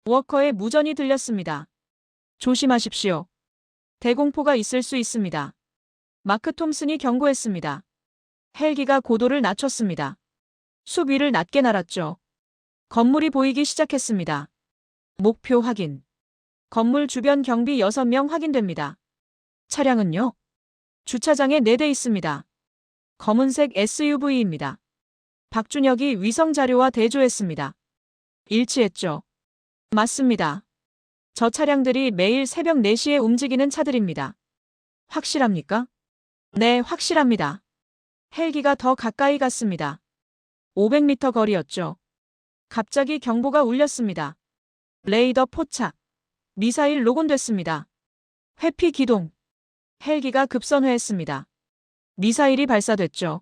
[SPEAKER 2] 워커의 무전이 들렸습니다. 조심하십시오. 대공포가 있을 수 있습니다. 마크 톰슨이 경고했습니다. 헬기가 고도를 낮췄습니다. 숲 위를 낮게 날았죠. 건물이 보이기 시작했습니다. 목표 확인. 건물 주변 경비 6명 확인됩니다. 차량은요? 주차장에 4대 있습니다. 검은색 SUV입니다. 박준혁이 위성 자료와 대조했습니다. 일치했죠. 맞습니다. 저 차량들이 매일 새벽 4시에 움직이는 차들입니다. 확실합니까? 네, 확실합니다. 헬기가 더 가까이 갔습니다. 500m 거리였죠. 갑자기 경보가 울렸습니다. 레이더 포착. 미사일 녹음됐습니다. 회피 기동. 헬기가 급선회했습니다. 미사일이 발사됐죠.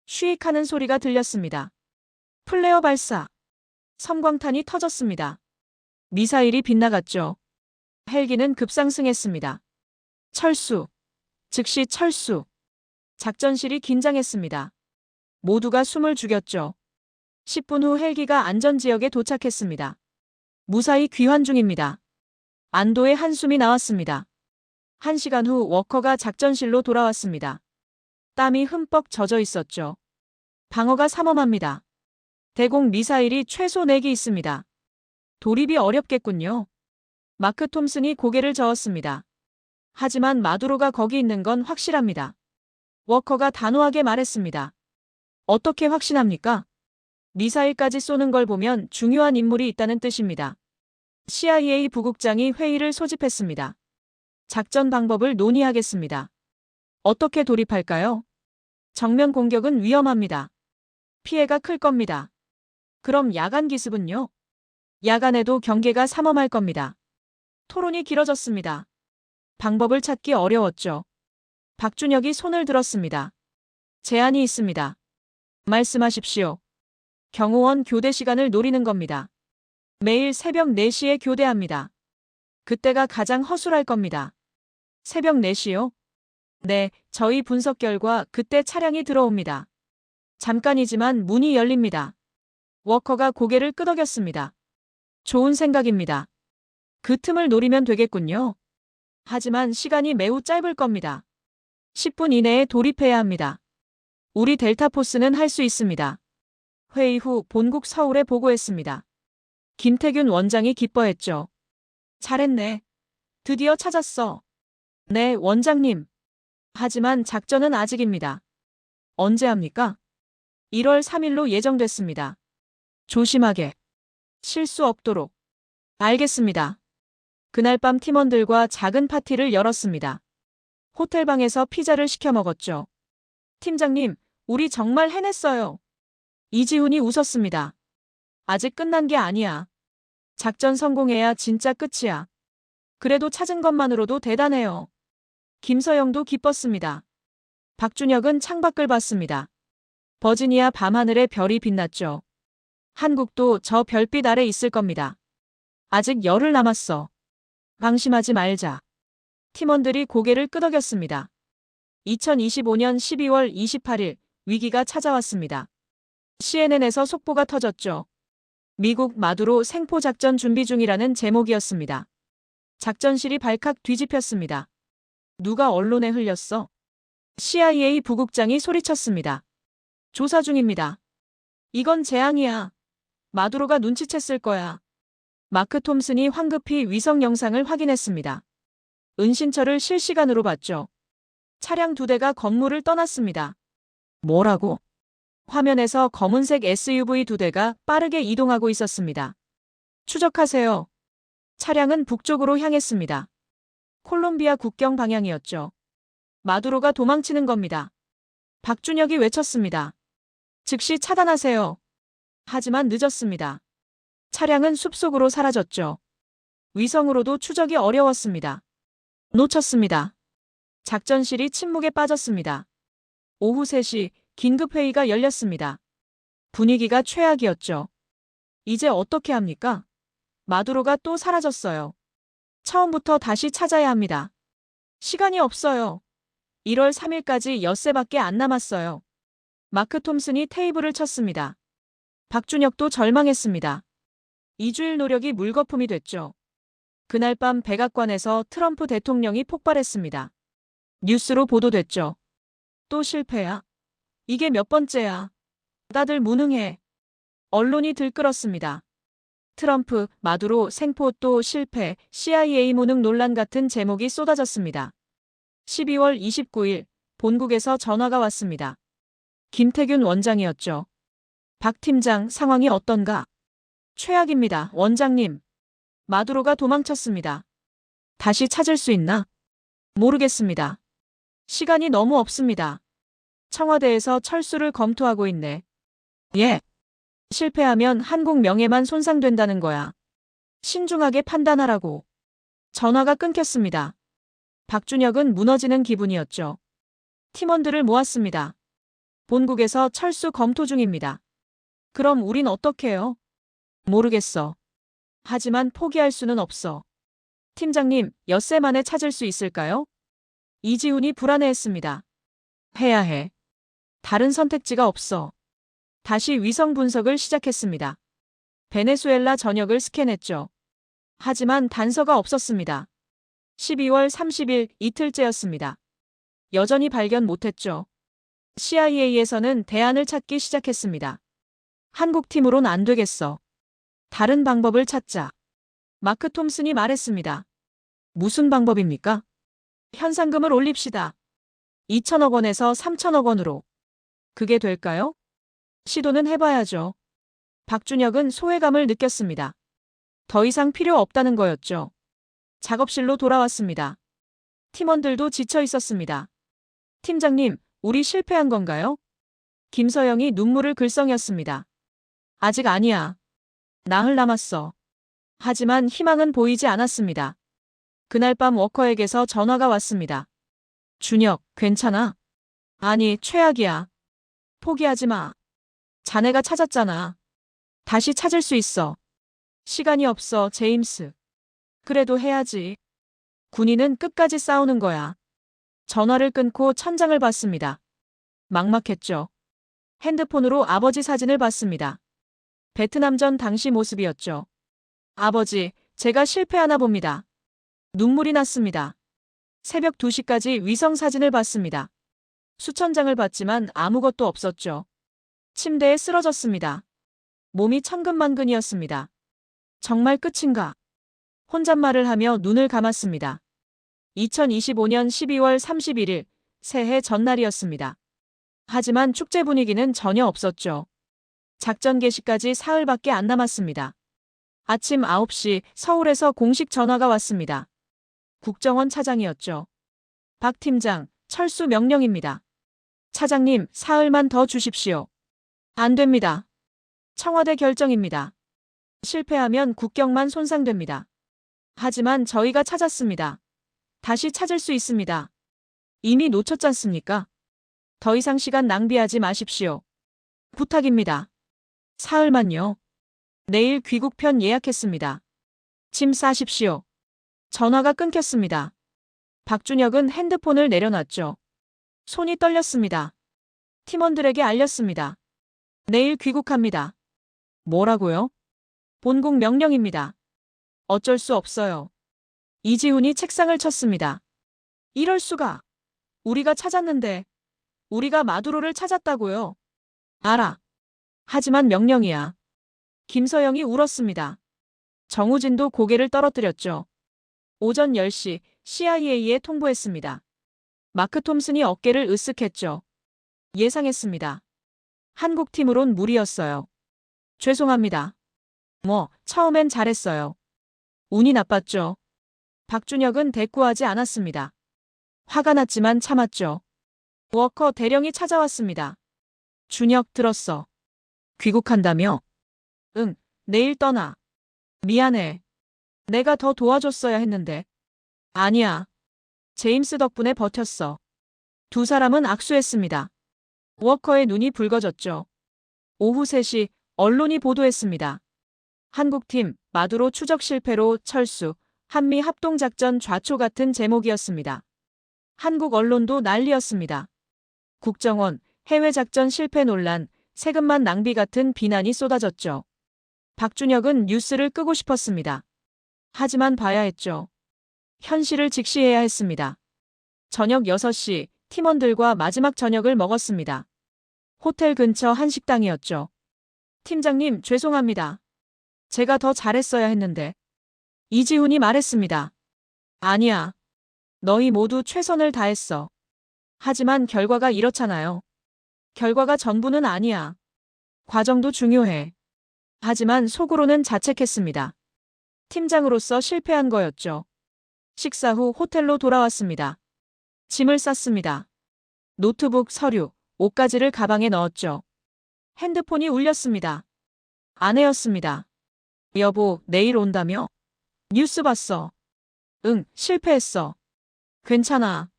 [SPEAKER 2] 쉬익하는 소리가 들렸습니다. 플레어 발사. 섬광탄이 터졌습니다. 미사일이 빗나갔죠. 헬기는 급상승했습니다. 철수. 즉시 철수. 작전실이 긴장했습니다. 모두가 숨을 죽였죠. 10분 후 헬기가 안전지역에 도착했습니다. 무사히 귀환 중입니다. 안도의 한숨이 나왔습니다. 1시간 후 워커가 작전실로 돌아왔습니다. 땀이 흠뻑 젖어 있었죠. 방어가 삼엄합니다. 대공 미사일이 최소 4기 있습니다. 돌입이 어렵겠군요. 마크 톰슨이 고개를 저었습니다. 하지만 마두로가 거기 있는 건 확실합니다. 워커가 단호하게 말했습니다. 어떻게 확신합니까? 미사일까지 쏘는 걸 보면 중요한 인물이 있다는 뜻입니다. CIA 부국장이 회의를 소집했습니다. 작전 방법을 논의하겠습니다. 어떻게 돌입할까요? 정면 공격은 위험합니다. 피해가 클 겁니다. 그럼 야간 기습은요? 야간에도 경계가 삼엄할 겁니다. 토론이 길어졌습니다. 방법을 찾기 어려웠죠. 박준혁이 손을 들었습니다. 제안이 있습니다. 말씀하십시오. 경호원 교대 시간을 노리는 겁니다. 매일 새벽 4시에 교대합니다. 그때가 가장 허술할 겁니다. 새벽 4시요? 네, 저희 분석 결과 그때 차량이 들어옵니다. 잠깐이지만 문이 열립니다. 워커가 고개를 끄덕였습니다. 좋은 생각입니다. 그 틈을 노리면 되겠군요. 하지만 시간이 매우 짧을 겁니다. 10분 이내에 돌입해야 합니다. 우리 델타포스는 할 수 있습니다. 회의 후 본국 서울에 보고했습니다. 김태균 원장이 기뻐했죠. 잘했네. 드디어 찾았어. 네, 원장님. 하지만 작전은 아직입니다. 언제 합니까? 1월 3일로 예정됐습니다. 조심하게. 실수 없도록. 알겠습니다. 그날 밤 팀원들과 작은 파티를 열었습니다. 호텔방에서 피자를 시켜 먹었죠. 팀장님, 우리 정말 해냈어요. 이지훈이 웃었습니다. 아직 끝난 게 아니야. 작전 성공해야 진짜 끝이야. 그래도 찾은 것만으로도 대단해요. 김서영도 기뻤습니다. 박준혁은 창밖을 봤습니다. 버지니아 밤하늘에 별이 빛났죠. 한국도 저 별빛 아래 있을 겁니다. 아직 열흘 남았어. 방심하지 말자. 팀원들이 고개를 끄덕였습니다. 2025년 12월 28일 위기가 찾아왔습니다. CNN에서 속보가 터졌죠. 미국 마두로 생포작전 준비 중이라는 제목이었습니다. 작전실이 발칵 뒤집혔습니다. 누가 언론에 흘렸어? CIA 부국장이 소리쳤습니다. 조사 중입니다. 이건 재앙이야. 마두로가 눈치챘을 거야. 마크 톰슨이 황급히 위성 영상을 확인했습니다. 은신처를 실시간으로 봤죠. 차량 2대가 건물을 떠났습니다. 뭐라고? 화면에서 검은색 SUV 2대가 빠르게 이동하고 있었습니다. 추적하세요. 차량은 북쪽으로 향했습니다. 콜롬비아 국경 방향이었죠. 마두로가 도망치는 겁니다. 박준혁이 외쳤습니다. 즉시 차단하세요. 하지만 늦었습니다. 차량은 숲속으로 사라졌죠. 위성으로도 추적이 어려웠습니다. 놓쳤습니다. 작전실이 침묵에 빠졌습니다. 오후 3시 긴급회의가 열렸습니다. 분위기가 최악이었죠. 이제 어떻게 합니까? 마두로가 또 사라졌어요. 처음부터 다시 찾아야 합니다. 시간이 없어요. 1월 3일까지 엿새밖에 안 남았어요. 마크 톰슨이 테이블을 쳤습니다. 박준혁도 절망했습니다. 2주일 노력이 물거품이 됐죠. 그날 밤 백악관에서 트럼프 대통령이 폭발했습니다. 뉴스로 보도됐죠. 또 실패야? 이게 몇 번째야? 다들 무능해. 언론이 들끓었습니다. 트럼프, 마두로, 생포 또 실패, CIA 무능 논란 같은 제목이 쏟아졌습니다. 12월 29일 본국에서 전화가 왔습니다. 김태균 원장이었죠. 박 팀장, 상황이 어떤가? 최악입니다, 원장님. 마두로가 도망쳤습니다. 다시 찾을 수 있나? 모르겠습니다. 시간이 너무 없습니다. 청와대에서 철수를 검토하고 있네. 예. 실패하면 한국 명예만 손상된다는 거야. 신중하게 판단하라고. 전화가 끊겼습니다. 박준혁은 무너지는 기분이었죠. 팀원들을 모았습니다. 본국에서 철수 검토 중입니다. 그럼 우린 어떡해요? 모르겠어. 하지만 포기할 수는 없어. 팀장님, 엿새 만에 찾을 수 있을까요? 이지훈이 불안해했습니다. 해야 해. 다른 선택지가 없어. 다시 위성 분석을 시작했습니다. 베네수엘라 전역을 스캔했죠. 하지만 단서가 없었습니다. 12월 30일 이틀째였습니다. 여전히 발견 못했죠. CIA에서는 대안을 찾기 시작했습니다. 한국팀으론 안 되겠어. 다른 방법을 찾자. 마크 톰슨이 말했습니다. 무슨 방법입니까? 현상금을 올립시다. 2천억 원에서 3천억 원으로. 그게 될까요? 시도는 해봐야죠. 박준혁은 소외감을 느꼈습니다. 더 이상 필요 없다는 거였죠. 작업실로 돌아왔습니다. 팀원들도 지쳐 있었습니다. 팀장님, 우리 실패한 건가요? 김서영이 눈물을 글썽였습니다. 아직 아니야. 나흘 남았어. 하지만 희망은 보이지 않았습니다. 그날 밤 워커에게서 전화가 왔습니다. 준혁, 괜찮아? 아니, 최악이야. 포기하지 마. 자네가 찾았잖아. 다시 찾을 수 있어. 시간이 없어, 제임스. 그래도 해야지. 군인은 끝까지 싸우는 거야. 전화를 끊고 천장을 봤습니다. 막막했죠. 핸드폰으로 아버지 사진을 봤습니다. 베트남전 당시 모습이었죠. 아버지, 제가 실패하나 봅니다. 눈물이 났습니다. 새벽 2시까지 위성 사진을 봤습니다. 수천 장을 봤지만 아무것도 없었죠. 침대에 쓰러졌습니다. 몸이 천근만근이었습니다. 정말 끝인가? 혼잣말을 하며 눈을 감았습니다. 2025년 12월 31일, 새해 전날이었습니다. 하지만 축제 분위기는 전혀 없었죠. 작전 개시까지 사흘밖에 안 남았습니다. 아침 9시 서울에서 공식 전화가 왔습니다. 국정원 차장이었죠. 박 팀장, 철수 명령입니다. 차장님, 사흘만 더 주십시오. 안 됩니다. 청와대 결정입니다. 실패하면 국경만 손상됩니다. 하지만 저희가 찾았습니다. 다시 찾을 수 있습니다. 이미 놓쳤잖습니까? 더 이상 시간 낭비하지 마십시오. 부탁입니다. 사흘만요. 내일 귀국편 예약했습니다. 짐 싸십시오. 전화가 끊겼습니다. 박준혁은 핸드폰을 내려놨죠. 손이 떨렸습니다. 팀원들에게 알렸습니다. 내일 귀국합니다. 뭐라고요? 본국 명령입니다. 어쩔 수 없어요. 이지훈이 책상을 쳤습니다. 이럴 수가. 우리가 찾았는데. 우리가 마두로를 찾았다고요. 알아. 하지만 명령이야. 김서영이 울었습니다. 정우진도 고개를 떨어뜨렸죠. 오전 10시 CIA에 통보했습니다. 마크 톰슨이 어깨를 으쓱했죠. 예상했습니다. 한국팀으론 무리였어요. 죄송합니다. 처음엔 잘했어요. 운이 나빴죠. 박준혁은 대꾸하지 않았습니다. 화가 났지만 참았죠. 워커 대령이 찾아왔습니다. 준혁 들었어. 귀국한다며? 응, 내일 떠나. 미안해. 내가 더 도와줬어야 했는데. 아니야. 제임스 덕분에 버텼어. 두 사람은 악수했습니다. 워커의 눈이 붉어졌죠. 오후 3시 언론이 보도했습니다. 한국팀 마두로 추적 실패로 철수, 한미 합동작전 좌초 같은 제목이었습니다. 한국 언론도 난리였습니다. 국정원, 해외작전 실패 논란, 세금만 낭비 같은 비난이 쏟아졌죠. 박준혁은 뉴스를 끄고 싶었습니다. 하지만 봐야 했죠. 현실을 직시해야 했습니다. 저녁 6시 팀원들과 마지막 저녁을 먹었습니다. 호텔 근처 한 식당이었죠. 팀장님, 죄송합니다. 제가 더 잘했어야 했는데. 이지훈이 말했습니다. 아니야. 너희 모두 최선을 다했어. 하지만 결과가 이렇잖아요. 결과가 전부는 아니야. 과정도 중요해. 하지만 속으로는 자책했습니다. 팀장으로서 실패한 거였죠. 식사 후 호텔로 돌아왔습니다. 짐을 쌌습니다. 노트북, 서류, 옷가지를 가방에 넣었죠. 핸드폰이 울렸습니다. 아내였습니다. 여보, 내일 온다며? 뉴스 봤어. 응, 실패했어. 괜찮아.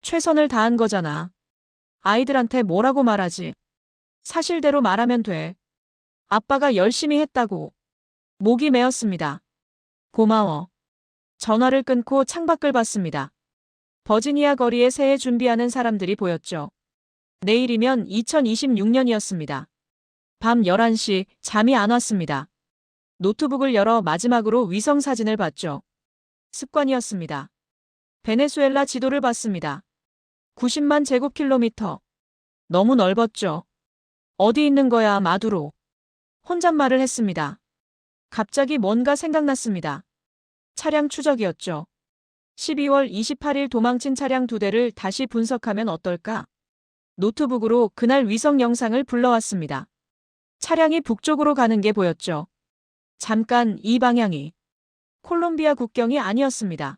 [SPEAKER 2] 최선을 다한 거잖아. 아이들한테 뭐라고 말하지? 사실대로 말하면 돼. 아빠가 열심히 했다고. 목이 메었습니다. 고마워. 전화를 끊고 창밖을 봤습니다. 버지니아 거리에 새해 준비하는 사람들이 보였죠. 내일이면 2026년이었습니다. 밤 11시 잠이 안 왔습니다. 노트북을 열어 마지막으로 위성사진을 봤죠. 습관이었습니다. 베네수엘라 지도를 봤습니다. 90만 제곱킬로미터. 너무 넓었죠. 어디 있는 거야, 마두로. 혼잣말을 했습니다. 갑자기 뭔가 생각났습니다. 차량 추적이었죠. 12월 28일 도망친 차량 2대를 다시 분석하면 어떨까? 노트북으로 그날 위성 영상을 불러왔습니다. 차량이 북쪽으로 가는 게 보였죠. 잠깐 이 방향이 콜롬비아 국경이 아니었습니다.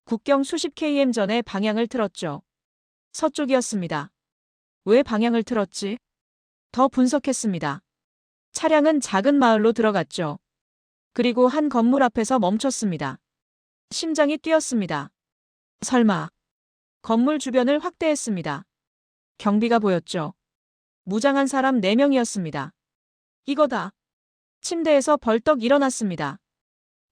[SPEAKER 2] 국경 수십 km 전에 방향을 틀었죠. 서쪽이었습니다. 왜 방향을 틀었지? 더 분석했습니다. 차량은 작은 마을로 들어갔죠. 그리고 한 건물 앞에서 멈췄습니다. 심장이 뛰었습니다. 설마. 건물 주변을 확대했습니다. 경비가 보였죠. 무장한 사람 4명이었습니다. 이거다. 침대에서 벌떡 일어났습니다.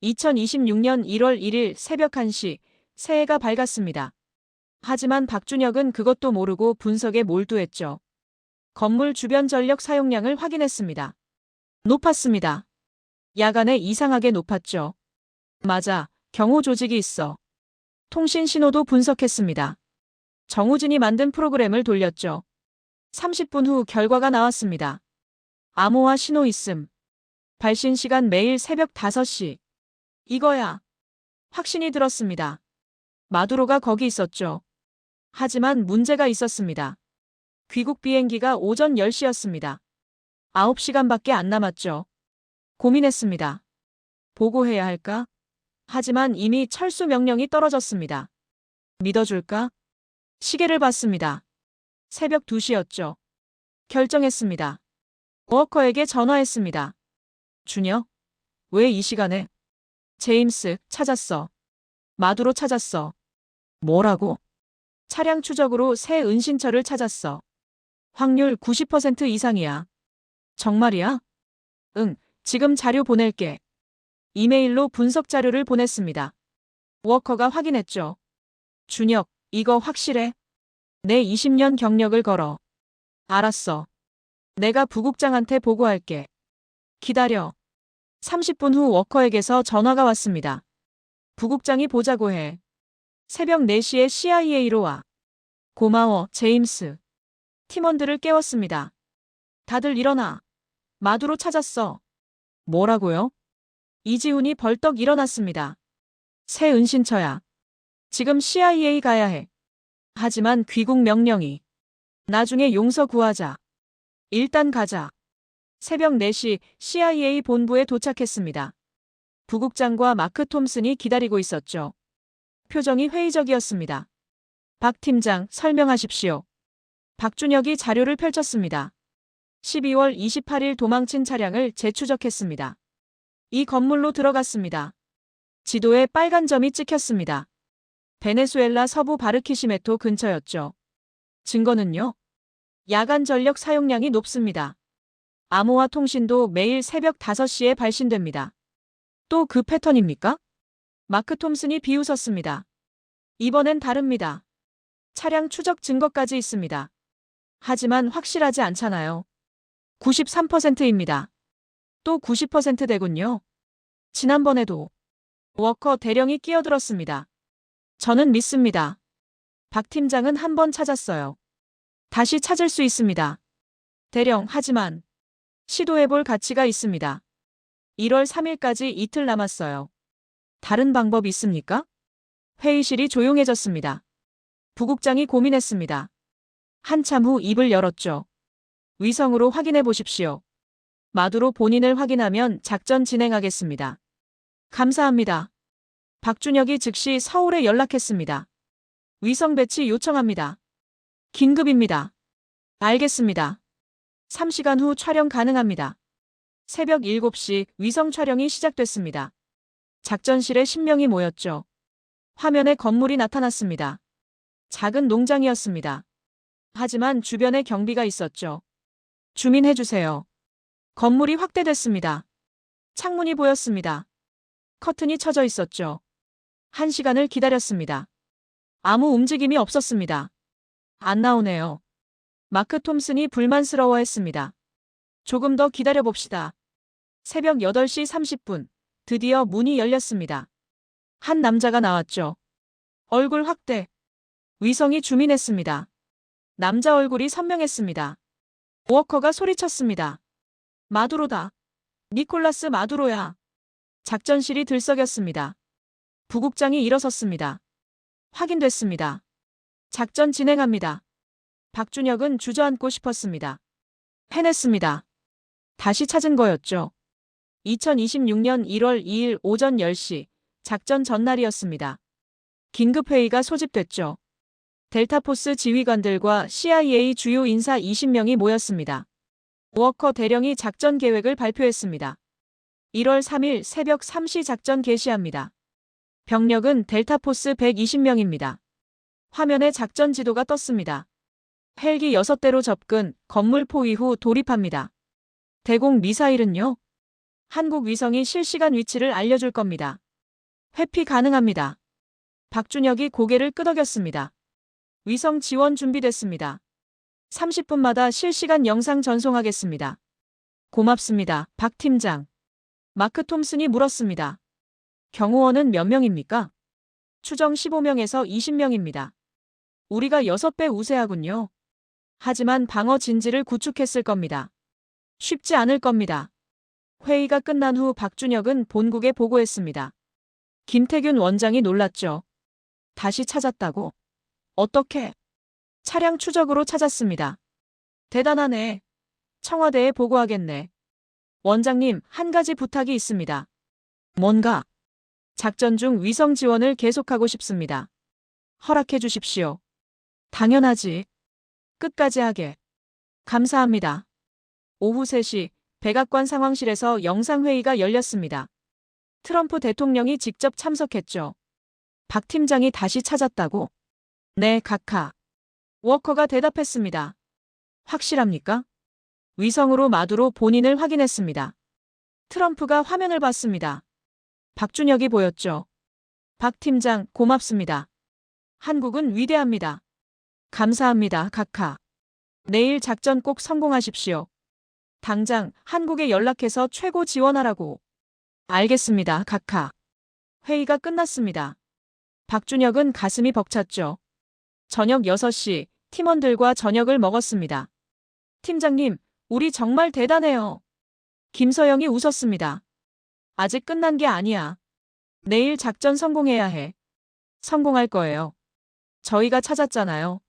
[SPEAKER 2] 2026년 1월 1일 새벽 1시, 새해가 밝았습니다. 하지만 박준혁은 그것도 모르고 분석에 몰두했죠. 건물 주변 전력 사용량을 확인했습니다. 높았습니다. 야간에 이상하게 높았죠. 맞아, 경호 조직이 있어. 통신 신호도 분석했습니다. 정우진이 만든 프로그램을 돌렸죠. 30분 후 결과가 나왔습니다. 암호화 신호 있음. 발신 시간 매일 새벽 5시. 이거야. 확신이 들었습니다. 마두로가 거기 있었죠. 하지만 문제가 있었습니다. 귀국 비행기가 오전 10시였습니다. 9시간밖에 안 남았죠. 고민했습니다. 보고해야 할까? 하지만 이미 철수 명령이 떨어졌습니다. 믿어줄까? 시계를 봤습니다. 새벽 2시였죠. 결정했습니다. 워커에게 전화했습니다. 준혁? 왜 이 시간에? 제임스, 찾았어. 마두로 찾았어. 뭐라고? 차량 추적으로 새 은신처를 찾았어. 확률 90% 이상이야. 정말이야? 응, 지금 자료 보낼게. 이메일로 분석 자료를 보냈습니다. 워커가 확인했죠. 준혁, 이거 확실해? 내 20년 경력을 걸어. 알았어. 내가 부국장한테 보고할게. 기다려. 30분 후 워커에게서 전화가 왔습니다. 부국장이 보자고 해. 새벽 4시에 CIA로 와. 고마워, 제임스. 팀원들을 깨웠습니다. 다들 일어나. 마두로 찾았어. 뭐라고요? 이지훈이 벌떡 일어났습니다. 새 은신처야. 지금 CIA 가야 해. 하지만 귀국 명령이. 나중에 용서 구하자. 일단 가자. 새벽 4시 CIA 본부에 도착했습니다. 부국장과 마크 톰슨이 기다리고 있었죠. 표정이 회의적이었습니다. 박 팀장, 설명하십시오. 박준혁이 자료를 펼쳤습니다. 12월 28일 도망친 차량을 재추적했습니다. 이 건물로 들어갔습니다. 지도에 빨간 점이 찍혔습니다. 베네수엘라 서부 바르키시메토 근처였죠. 증거는요? 야간 전력 사용량이 높습니다. 암호화 통신도 매일 새벽 5시에 발신됩니다. 또 그 패턴입니까? 마크 톰슨이 비웃었습니다. 이번엔 다릅니다. 차량 추적 증거까지 있습니다. 하지만 확실하지 않잖아요. 93%입니다. 또 90%대군요. 지난번에도 워커 대령이 끼어들었습니다. 저는 믿습니다. 박 팀장은 한 번 찾았어요. 다시 찾을 수 있습니다. 대령, 하지만 시도해볼 가치가 있습니다. 1월 3일까지 이틀 남았어요. 다른 방법 있습니까? 회의실이 조용해졌습니다. 부국장이 고민했습니다. 한참 후 입을 열었죠. 위성으로 확인해 보십시오. 마두로 본인을 확인하면 작전 진행하겠습니다. 감사합니다. 박준혁이 즉시 서울에 연락했습니다. 위성 배치 요청합니다. 긴급입니다. 알겠습니다. 3시간 후 촬영 가능합니다. 새벽 7시 위성 촬영이 시작됐습니다. 작전실에 10명이 모였죠. 화면에 건물이 나타났습니다. 작은 농장이었습니다. 하지만 주변에 경비가 있었죠. 주민해주세요. 건물이 확대됐습니다. 창문이 보였습니다. 커튼이 쳐져 있었죠. 1시간을 기다렸습니다. 아무 움직임이 없었습니다. 안 나오네요. 마크 톰슨이 불만스러워했습니다. 조금 더 기다려봅시다. 새벽 8시 30분, 드디어 문이 열렸습니다. 한 남자가 나왔죠. 얼굴 확대. 위성이 주민했습니다. 남자 얼굴이 선명했습니다. 워커가 소리쳤습니다. 마두로다. 니콜라스 마두로야. 작전실이 들썩였습니다. 부국장이 일어섰습니다. 확인됐습니다. 작전 진행합니다. 박준혁은 주저앉고 싶었습니다. 해냈습니다. 다시 찾은 거였죠. 2026년 1월 2일 오전 10시, 작전 전날이었습니다. 긴급회의가 소집됐죠. 델타포스 지휘관들과 CIA 주요 인사 20명이 모였습니다. 워커 대령이 작전 계획을 발표했습니다. 1월 3일 새벽 3시 작전 개시합니다. 병력은 델타포스 120명입니다. 화면에 작전 지도가 떴습니다. 헬기 6대로 접근, 건물 포위 후 돌입합니다. 대공 미사일은요? 한국 위성이 실시간 위치를 알려줄 겁니다. 회피 가능합니다. 박준혁이 고개를 끄덕였습니다. 위성 지원 준비됐습니다. 30분마다 실시간 영상 전송하겠습니다. 고맙습니다, 박 팀장. 마크 톰슨이 물었습니다. 경호원은 몇 명입니까? 추정 15명에서 20명입니다. 우리가 6배 우세하군요. 하지만 방어 진지를 구축했을 겁니다. 쉽지 않을 겁니다. 회의가 끝난 후 박준혁은 본국에 보고했습니다. 김태균 원장이 놀랐죠. 다시 찾았다고? 어떻게? 차량 추적으로 찾았습니다. 대단하네. 청와대에 보고하겠네. 원장님, 한 가지 부탁이 있습니다. 뭔가? 작전 중 위성 지원을 계속하고 싶습니다. 허락해 주십시오. 당연하지. 끝까지 하게. 감사합니다. 오후 3시 백악관 상황실에서 영상회의가 열렸습니다. 트럼프 대통령이 직접 참석했죠. 박 팀장이 다시 찾았다고? 네, 각하. 워커가 대답했습니다. 확실합니까? 위성으로 마두로 본인을 확인했습니다. 트럼프가 화면을 봤습니다. 박준혁이 보였죠. 박 팀장, 고맙습니다. 한국은 위대합니다. 감사합니다, 각하. 내일 작전 꼭 성공하십시오. 당장 한국에 연락해서 최고 지원하라고. 알겠습니다, 각하. 회의가 끝났습니다. 박준혁은 가슴이 벅찼죠. 저녁 6시 팀원들과 저녁을 먹었습니다. 팀장님, 우리 정말 대단해요. 김서영이 웃었습니다. 아직 끝난 게 아니야. 내일 작전 성공해야 해. 성공할 거예요. 저희가 찾았잖아요.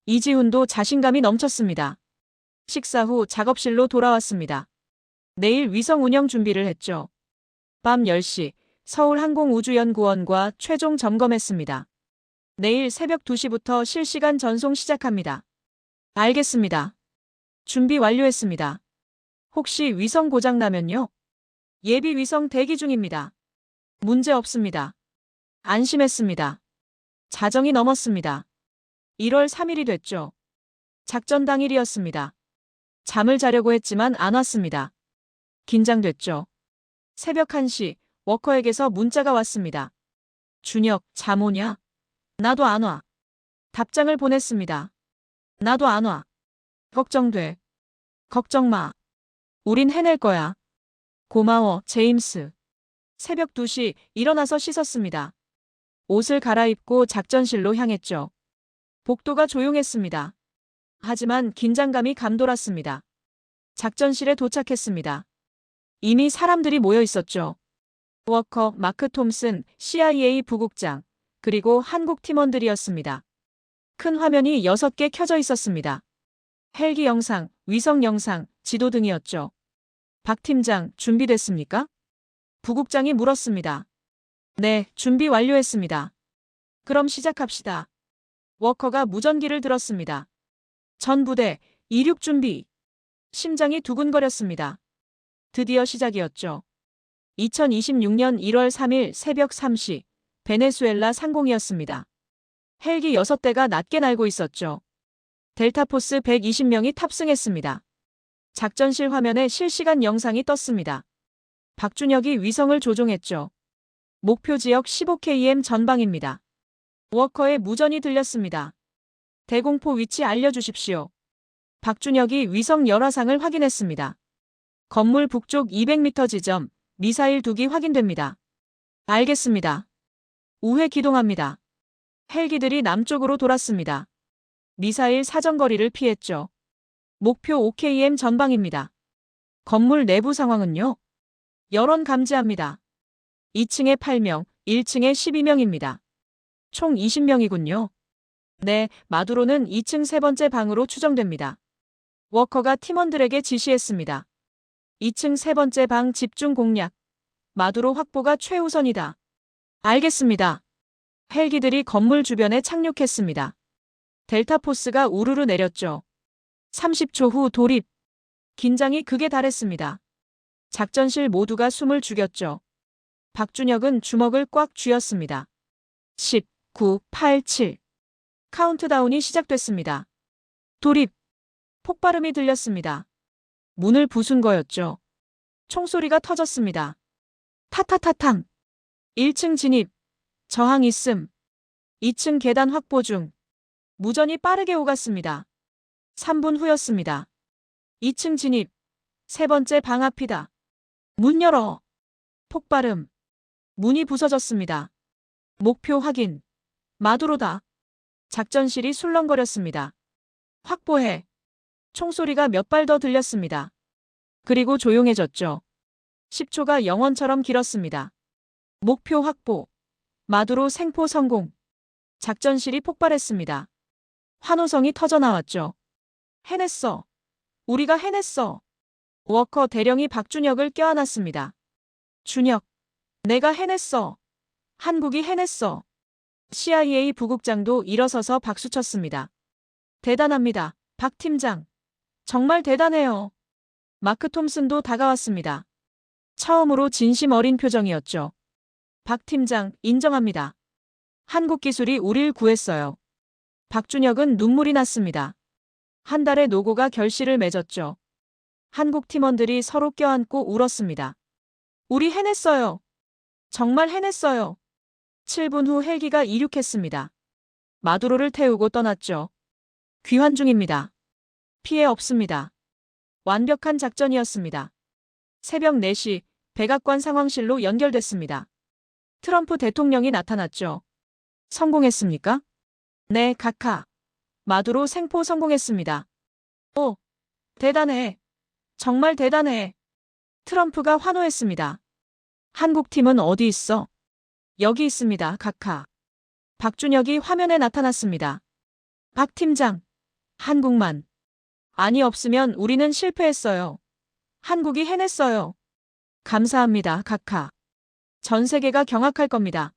[SPEAKER 2] 이지훈도 자신감이 넘쳤습니다. 식사 후 작업실로 돌아왔습니다. 내일 위성 운영 준비를 했죠. 밤 10시 서울항공우주연구원과 최종 점검했습니다. 내일 새벽 2시부터 실시간 전송 시작합니다. 알겠습니다. 준비 완료했습니다. 혹시 위성 고장 나면요? 예비 위성 대기 중입니다. 문제 없습니다. 안심했습니다. 자정이 넘었습니다. 1월 3일이 됐죠. 작전 당일이었습니다. 잠을 자려고 했지만 안 왔습니다. 긴장됐죠. 새벽 1시 워커에게서 문자가 왔습니다. 준혁, 잠 오냐? 나도 안 와. 답장을 보냈습니다. 나도 안 와. 걱정돼. 걱정 마. 우린 해낼 거야. 고마워, 제임스. 새벽 2시 일어나서 씻었습니다. 옷을 갈아입고 작전실로 향했죠. 복도가 조용했습니다. 하지만 긴장감이 감돌았습니다. 작전실에 도착했습니다. 이미 사람들이 모여 있었죠. 워커, 마크 톰슨, CIA 부국장, 그리고 한국 팀원들이었습니다. 큰 화면이 6개 켜져 있었습니다. 헬기 영상, 위성 영상, 지도 등이었죠. 박 팀장, 준비됐습니까? 부국장이 물었습니다. 네, 준비 완료했습니다. 그럼 시작합시다. 워커가 무전기를 들었습니다. 전 부대, 이륙 준비. 심장이 두근거렸습니다. 드디어 시작이었죠. 2026년 1월 3일 새벽 3시, 베네수엘라 상공이었습니다. 헬기 6대가 낮게 날고 있었죠. 델타포스 120명이 탑승했습니다. 작전실 화면에 실시간 영상이 떴습니다. 박준혁이 위성을 조종했죠. 목표 지역 15km 전방입니다. 워커의 무전이 들렸습니다. 대공포 위치 알려주십시오. 박준혁이 위성 열화상을 확인했습니다. 건물 북쪽 200m 지점, 미사일 2기 확인됩니다. 알겠습니다. 우회 기동합니다. 헬기들이 남쪽으로 돌았습니다. 미사일 사정거리를 피했죠. 목표 5km 전방입니다. 건물 내부 상황은요? 여론 감지합니다. 2층에 8명, 1층에 12명입니다. 총 20명이군요. 네, 마두로는 2층 세 번째 방으로 추정됩니다. 워커가 팀원들에게 지시했습니다. 2층 세 번째 방 집중 공략. 마두로 확보가 최우선이다. 알겠습니다. 헬기들이 건물 주변에 착륙했습니다. 델타포스가 우르르 내렸죠. 30초 후 돌입. 긴장이 극에 달했습니다. 작전실 모두가 숨을 죽였죠. 박준혁은 주먹을 꽉 쥐었습니다. 10, 9, 8, 7. 카운트다운이 시작됐습니다. 돌입. 폭발음이 들렸습니다. 문을 부순 거였죠. 총소리가 터졌습니다. 타타타탕. 1층 진입. 저항 있음. 2층 계단 확보 중. 무전이 빠르게 오갔습니다. 3분 후였습니다. 2층 진입. 세 번째 방 앞이다. 문 열어. 폭발음. 문이 부서졌습니다. 목표 확인. 마두로다. 작전실이 술렁거렸습니다. 확보해. 총소리가 몇 발 더 들렸습니다. 그리고 조용해졌죠. 10초가 영원처럼 길었습니다. 목표 확보. 마두로 생포 성공. 작전실이 폭발했습니다. 환호성이 터져나왔죠. 해냈어. 우리가 해냈어. 워커 대령이 박준혁을 껴안았습니다. 준혁, 내가 해냈어. 한국이 해냈어. CIA 부국장도 일어서서 박수쳤습니다. 대단합니다, 박 팀장. 정말 대단해요. 마크 톰슨도 다가왔습니다. 처음으로 진심 어린 표정이었죠. 박 팀장, 인정합니다. 한국 기술이 우릴 구했어요. 박준혁은 눈물이 났습니다. 한 달의 노고가 결실을 맺었죠. 한국 팀원들이 서로 껴안고 울었습니다. 우리 해냈어요. 정말 해냈어요. 7분 후 헬기가 이륙했습니다. 마두로를 태우고 떠났죠. 귀환 중입니다. 피해 없습니다. 완벽한 작전이었습니다. 새벽 4시 백악관 상황실로 연결됐습니다. 트럼프 대통령이 나타났죠. 성공했습니까? 네, 카카. 마두로 생포 성공했습니다. 오, 대단해. 정말 대단해. 트럼프가 환호했습니다. 한국팀은 어디 있어? 여기 있습니다, 카카. 박준혁이 화면에 나타났습니다. 박 팀장, 한국만. 안이 없으면 우리는 실패했어요. 한국이 해냈어요. 감사합니다, 카카. 전 세계가 경악할 겁니다.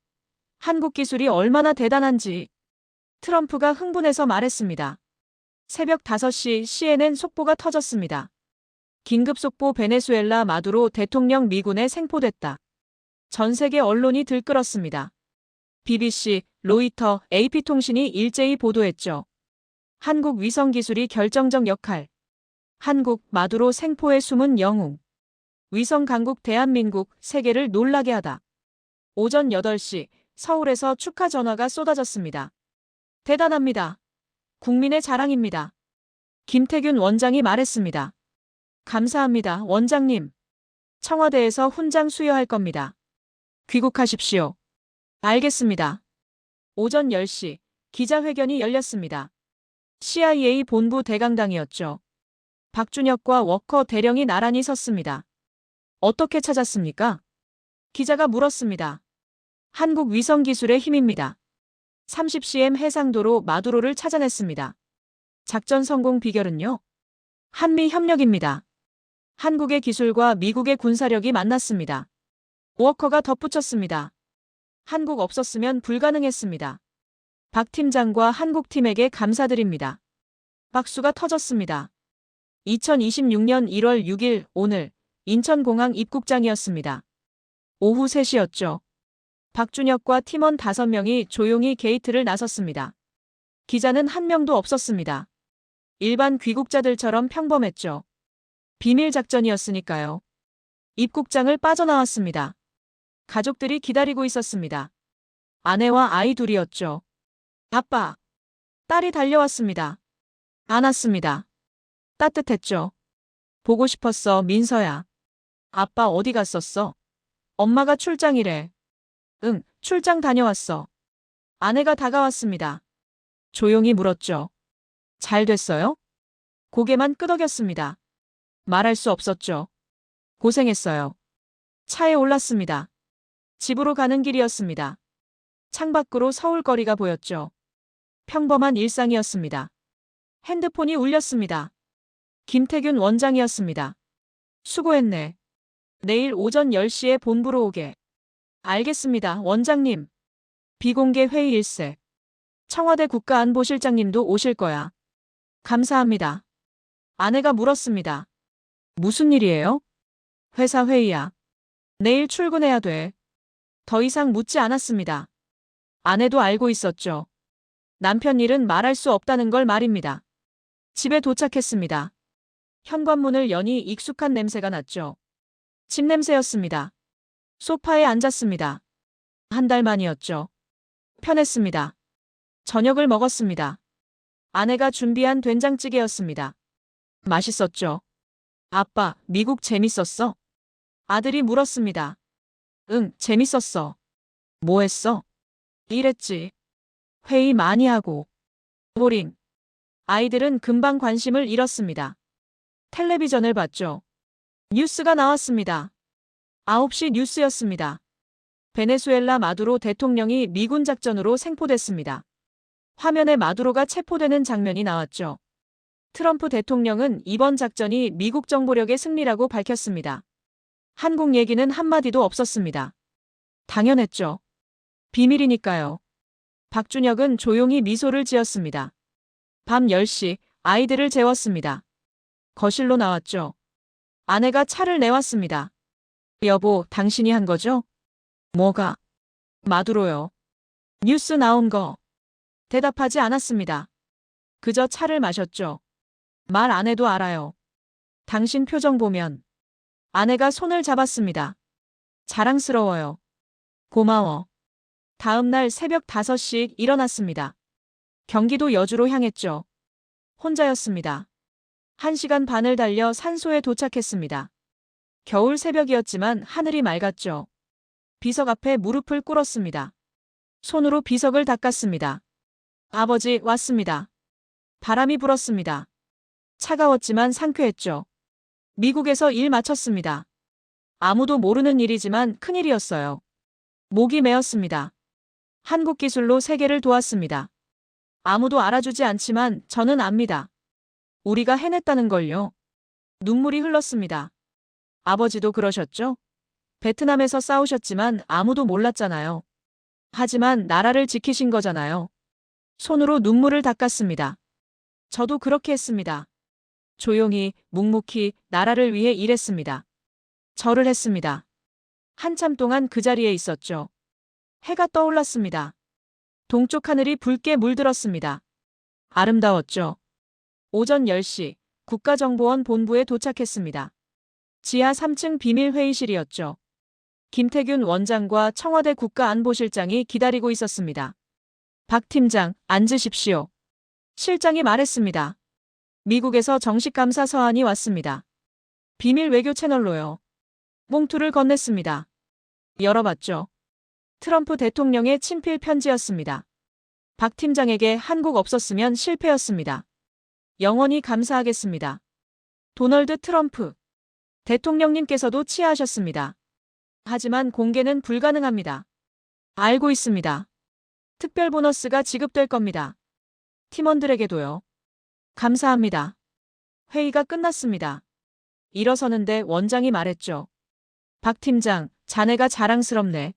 [SPEAKER 2] 한국 기술이 얼마나 대단한지. 트럼프가 흥분해서 말했습니다. 새벽 5시 CNN 속보가 터졌습니다. 긴급 속보 베네수엘라 마두로 대통령 미군에 생포됐다. 전 세계 언론이 들끓었습니다. BBC, 로이터, AP통신이 일제히 보도했죠. 한국 위성 기술이 결정적 역할. 한국 마두로 생포의 숨은 영웅. 위성 강국 대한민국 세계를 놀라게 하다. 오전 8시 서울에서 축하 전화가 쏟아졌습니다. 대단합니다. 국민의 자랑입니다. 김태균 원장이 말했습니다. 감사합니다, 원장님. 청와대에서 훈장 수여할 겁니다. 귀국하십시오. 알겠습니다. 오전 10시 기자회견이 열렸습니다. CIA 본부 대강당이었죠. 박준혁과 워커 대령이 나란히 섰습니다. 어떻게 찾았습니까? 기자가 물었습니다. 한국 위성 기술의 힘입니다. 30cm 해상도로 마두로를 찾아냈습니다. 작전 성공 비결은요? 한미 협력입니다. 한국의 기술과 미국의 군사력이 만났습니다. 워커가 덧붙였습니다. 한국 없었으면 불가능했습니다. 박 팀장과 한국 팀에게 감사드립니다. 박수가 터졌습니다. 2026년 1월 6일 오늘 인천공항 입국장이었습니다. 오후 3시였죠. 박준혁과 팀원 5명이 조용히 게이트를 나섰습니다. 기자는 한 명도 없었습니다. 일반 귀국자들처럼 평범했죠. 비밀 작전이었으니까요. 입국장을 빠져나왔습니다. 가족들이 기다리고 있었습니다. 아내와 아이 둘이었죠. 아빠. 딸이 달려왔습니다. 안았습니다. 따뜻했죠. 보고 싶었어, 민서야. 아빠 어디 갔었어? 엄마가 출장이래. 응, 출장 다녀왔어. 아내가 다가왔습니다. 조용히 물었죠. 잘 됐어요? 고개만 끄덕였습니다. 말할 수 없었죠. 고생했어요. 차에 올랐습니다. 집으로 가는 길이었습니다. 창밖으로 서울거리가 보였죠. 평범한 일상이었습니다. 핸드폰이 울렸습니다. 김태균 원장이었습니다. 수고했네. 내일 오전 10시에 본부로 오게. 알겠습니다, 원장님. 비공개 회의 일세. 청와대 국가안보실장님도 오실 거야. 감사합니다. 아내가 물었습니다. 무슨 일이에요? 회사 회의야. 내일 출근해야 돼. 더 이상 묻지 않았습니다. 아내도 알고 있었죠. 남편 일은 말할 수 없다는 걸 말입니다. 집에 도착했습니다. 현관문을 여니 익숙한 냄새가 났죠. 집 냄새였습니다. 소파에 앉았습니다. 한 달 만이었죠. 편했습니다. 저녁을 먹었습니다. 아내가 준비한 된장찌개였습니다. 맛있었죠. 아빠, 미국 재밌었어? 아들이 물었습니다. 응, 재밌었어. 뭐 했어? 일했지. 회의 많이 하고. 보링. 아이들은 금방 관심을 잃었습니다. 텔레비전을 봤죠. 뉴스가 나왔습니다. 9시 뉴스였습니다. 베네수엘라 마두로 대통령이 미군 작전으로 생포됐습니다. 화면에 마두로가 체포되는 장면이 나왔죠. 트럼프 대통령은 이번 작전이 미국 정보력의 승리라고 밝혔습니다. 한국 얘기는 한마디도 없었습니다. 당연했죠. 비밀이니까요. 박준혁은 조용히 미소를 지었습니다. 밤 10시 아이들을 재웠습니다. 거실로 나왔죠. 아내가 차를 내왔습니다. 여보, 당신이 한 거죠? 뭐가? 마두로요. 뉴스 나온 거. 대답하지 않았습니다. 그저 차를 마셨죠. 말 안 해도 알아요. 당신 표정 보면. 아내가 손을 잡았습니다. 자랑스러워요. 고마워. 다음 날 새벽 5시 일어났습니다. 경기도 여주로 향했죠. 혼자였습니다. 1시간 반을 달려 산소에 도착했습니다. 겨울 새벽이었지만 하늘이 맑았죠. 비석 앞에 무릎을 꿇었습니다. 손으로 비석을 닦았습니다. 아버지, 왔습니다. 바람이 불었습니다. 차가웠지만 상쾌했죠. 미국에서 일 마쳤습니다. 아무도 모르는 일이지만 큰일이었어요. 목이 메었습니다. 한국 기술로 세계를 도왔습니다. 아무도 알아주지 않지만 저는 압니다. 우리가 해냈다는 걸요. 눈물이 흘렀습니다. 아버지도 그러셨죠? 베트남에서 싸우셨지만 아무도 몰랐잖아요. 하지만 나라를 지키신 거잖아요. 손으로 눈물을 닦았습니다. 저도 그렇게 했습니다. 조용히, 묵묵히 나라를 위해 일했습니다. 절을 했습니다. 한참 동안 그 자리에 있었죠. 해가 떠올랐습니다. 동쪽 하늘이 붉게 물들었습니다. 아름다웠죠. 오전 10시 국가정보원 본부에 도착했습니다. 지하 3층 비밀회의실이었죠. 김태균 원장과 청와대 국가안보실장이 기다리고 있었습니다. 박 팀장, 앉으십시오. 실장이 말했습니다. 미국에서 정식 감사 서한이 왔습니다. 비밀 외교 채널로요. 봉투를 건넸습니다. 열어봤죠. 트럼프 대통령의 친필 편지였습니다. 박 팀장에게 한국 없었으면 실패였습니다. 영원히 감사하겠습니다. 도널드 트럼프 대통령님께서도 치하하셨습니다. 하지만 공개는 불가능합니다. 알고 있습니다. 특별 보너스가 지급될 겁니다. 팀원들에게도요. 감사합니다. 회의가 끝났습니다. 일어서는데 원장이 말했죠. 박 팀장, 자네가 자랑스럽네.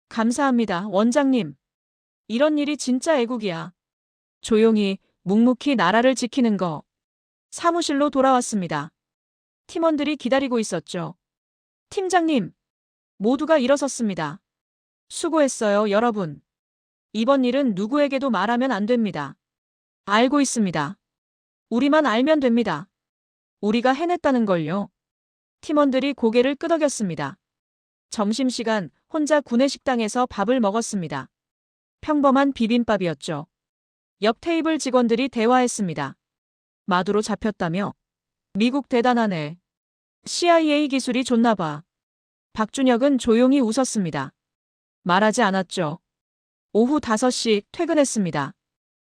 [SPEAKER 2] 감사합니다, 원장님. 이런 일이 진짜 애국이야. 조용히, 묵묵히 나라를 지키는 거. 사무실로 돌아왔습니다. 팀원들이 기다리고 있었죠. 팀장님. 모두가 일어섰습니다. 수고했어요, 여러분. 이번 일은 누구에게도 말하면 안 됩니다. 알고 있습니다. 우리만 알면 됩니다. 우리가 해냈다는 걸요. 팀원들이 고개를 끄덕였습니다. 점심시간 혼자 구내식당에서 밥을 먹었습니다. 평범한 비빔밥이었죠. 옆 테이블 직원들이 대화했습니다. 마두로 잡혔다며? 미국 대단하네. CIA 기술이 좋나 봐. 박준혁은 조용히 웃었습니다. 말하지 않았죠. 오후 5시 퇴근했습니다.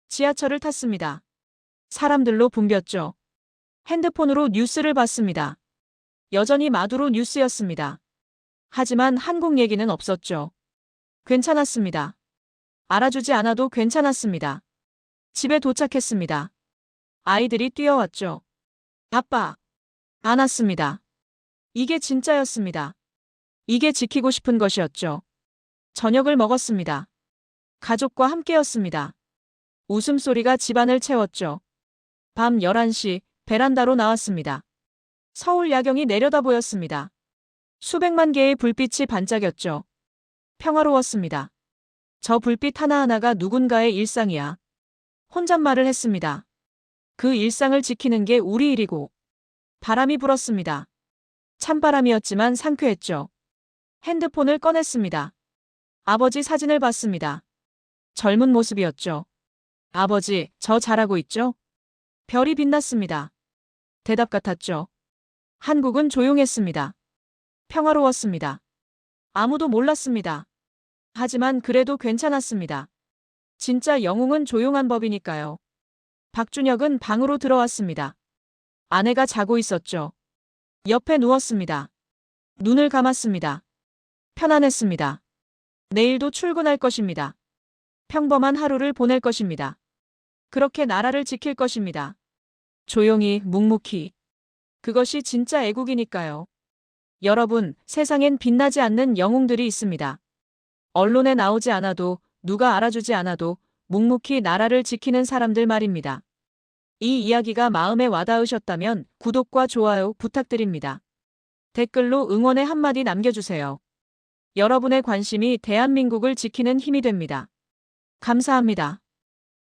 [SPEAKER 2] 지하철을 탔습니다. 사람들로 붐볐죠. 핸드폰으로 뉴스를 봤습니다. 여전히 마두로 뉴스였습니다. 하지만 한국 얘기는 없었죠. 괜찮았습니다. 알아주지 않아도 괜찮았습니다. 집에 도착했습니다. 아이들이 뛰어왔죠. 아빠. 안았습니다. 이게 진짜였습니다. 이게 지키고 싶은 것이었죠. 저녁을 먹었습니다. 가족과 함께였습니다. 웃음소리가 집안을 채웠죠. 밤 11시 베란다로 나왔습니다. 서울 야경이 내려다 보였습니다. 수백만 개의 불빛이 반짝였죠. 평화로웠습니다. 저 불빛 하나하나가 누군가의 일상이야. 혼잣말을 했습니다. 그 일상을 지키는 게 우리 일이고. 바람이 불었습니다. 찬바람이었지만 상쾌했죠. 핸드폰을 꺼냈습니다. 아버지 사진을 봤습니다. 젊은 모습이었죠. 아버지, 저 잘하고 있죠? 별이 빛났습니다. 대답 같았죠. 한국은 조용했습니다. 평화로웠습니다. 아무도 몰랐습니다. 하지만 그래도 괜찮았습니다. 진짜 영웅은 조용한 법이니까요. 박준혁은 방으로 들어왔습니다. 아내가 자고 있었죠. 옆에 누웠습니다. 눈을 감았습니다. 편안했습니다. 내일도 출근할 것입니다. 평범한 하루를 보낼 것입니다. 그렇게 나라를 지킬 것입니다. 조용히, 묵묵히. 그것이 진짜 애국이니까요. 여러분, 세상엔 빛나지 않는 영웅들이 있습니다. 언론에 나오지 않아도, 누가 알아주지 않아도 묵묵히 나라를 지키는 사람들 말입니다. 이 이야기가 마음에 와닿으셨다면 구독과 좋아요 부탁드립니다. 댓글로 응원의 한마디 남겨주세요. 여러분의 관심이 대한민국을 지키는 힘이 됩니다. 감사합니다.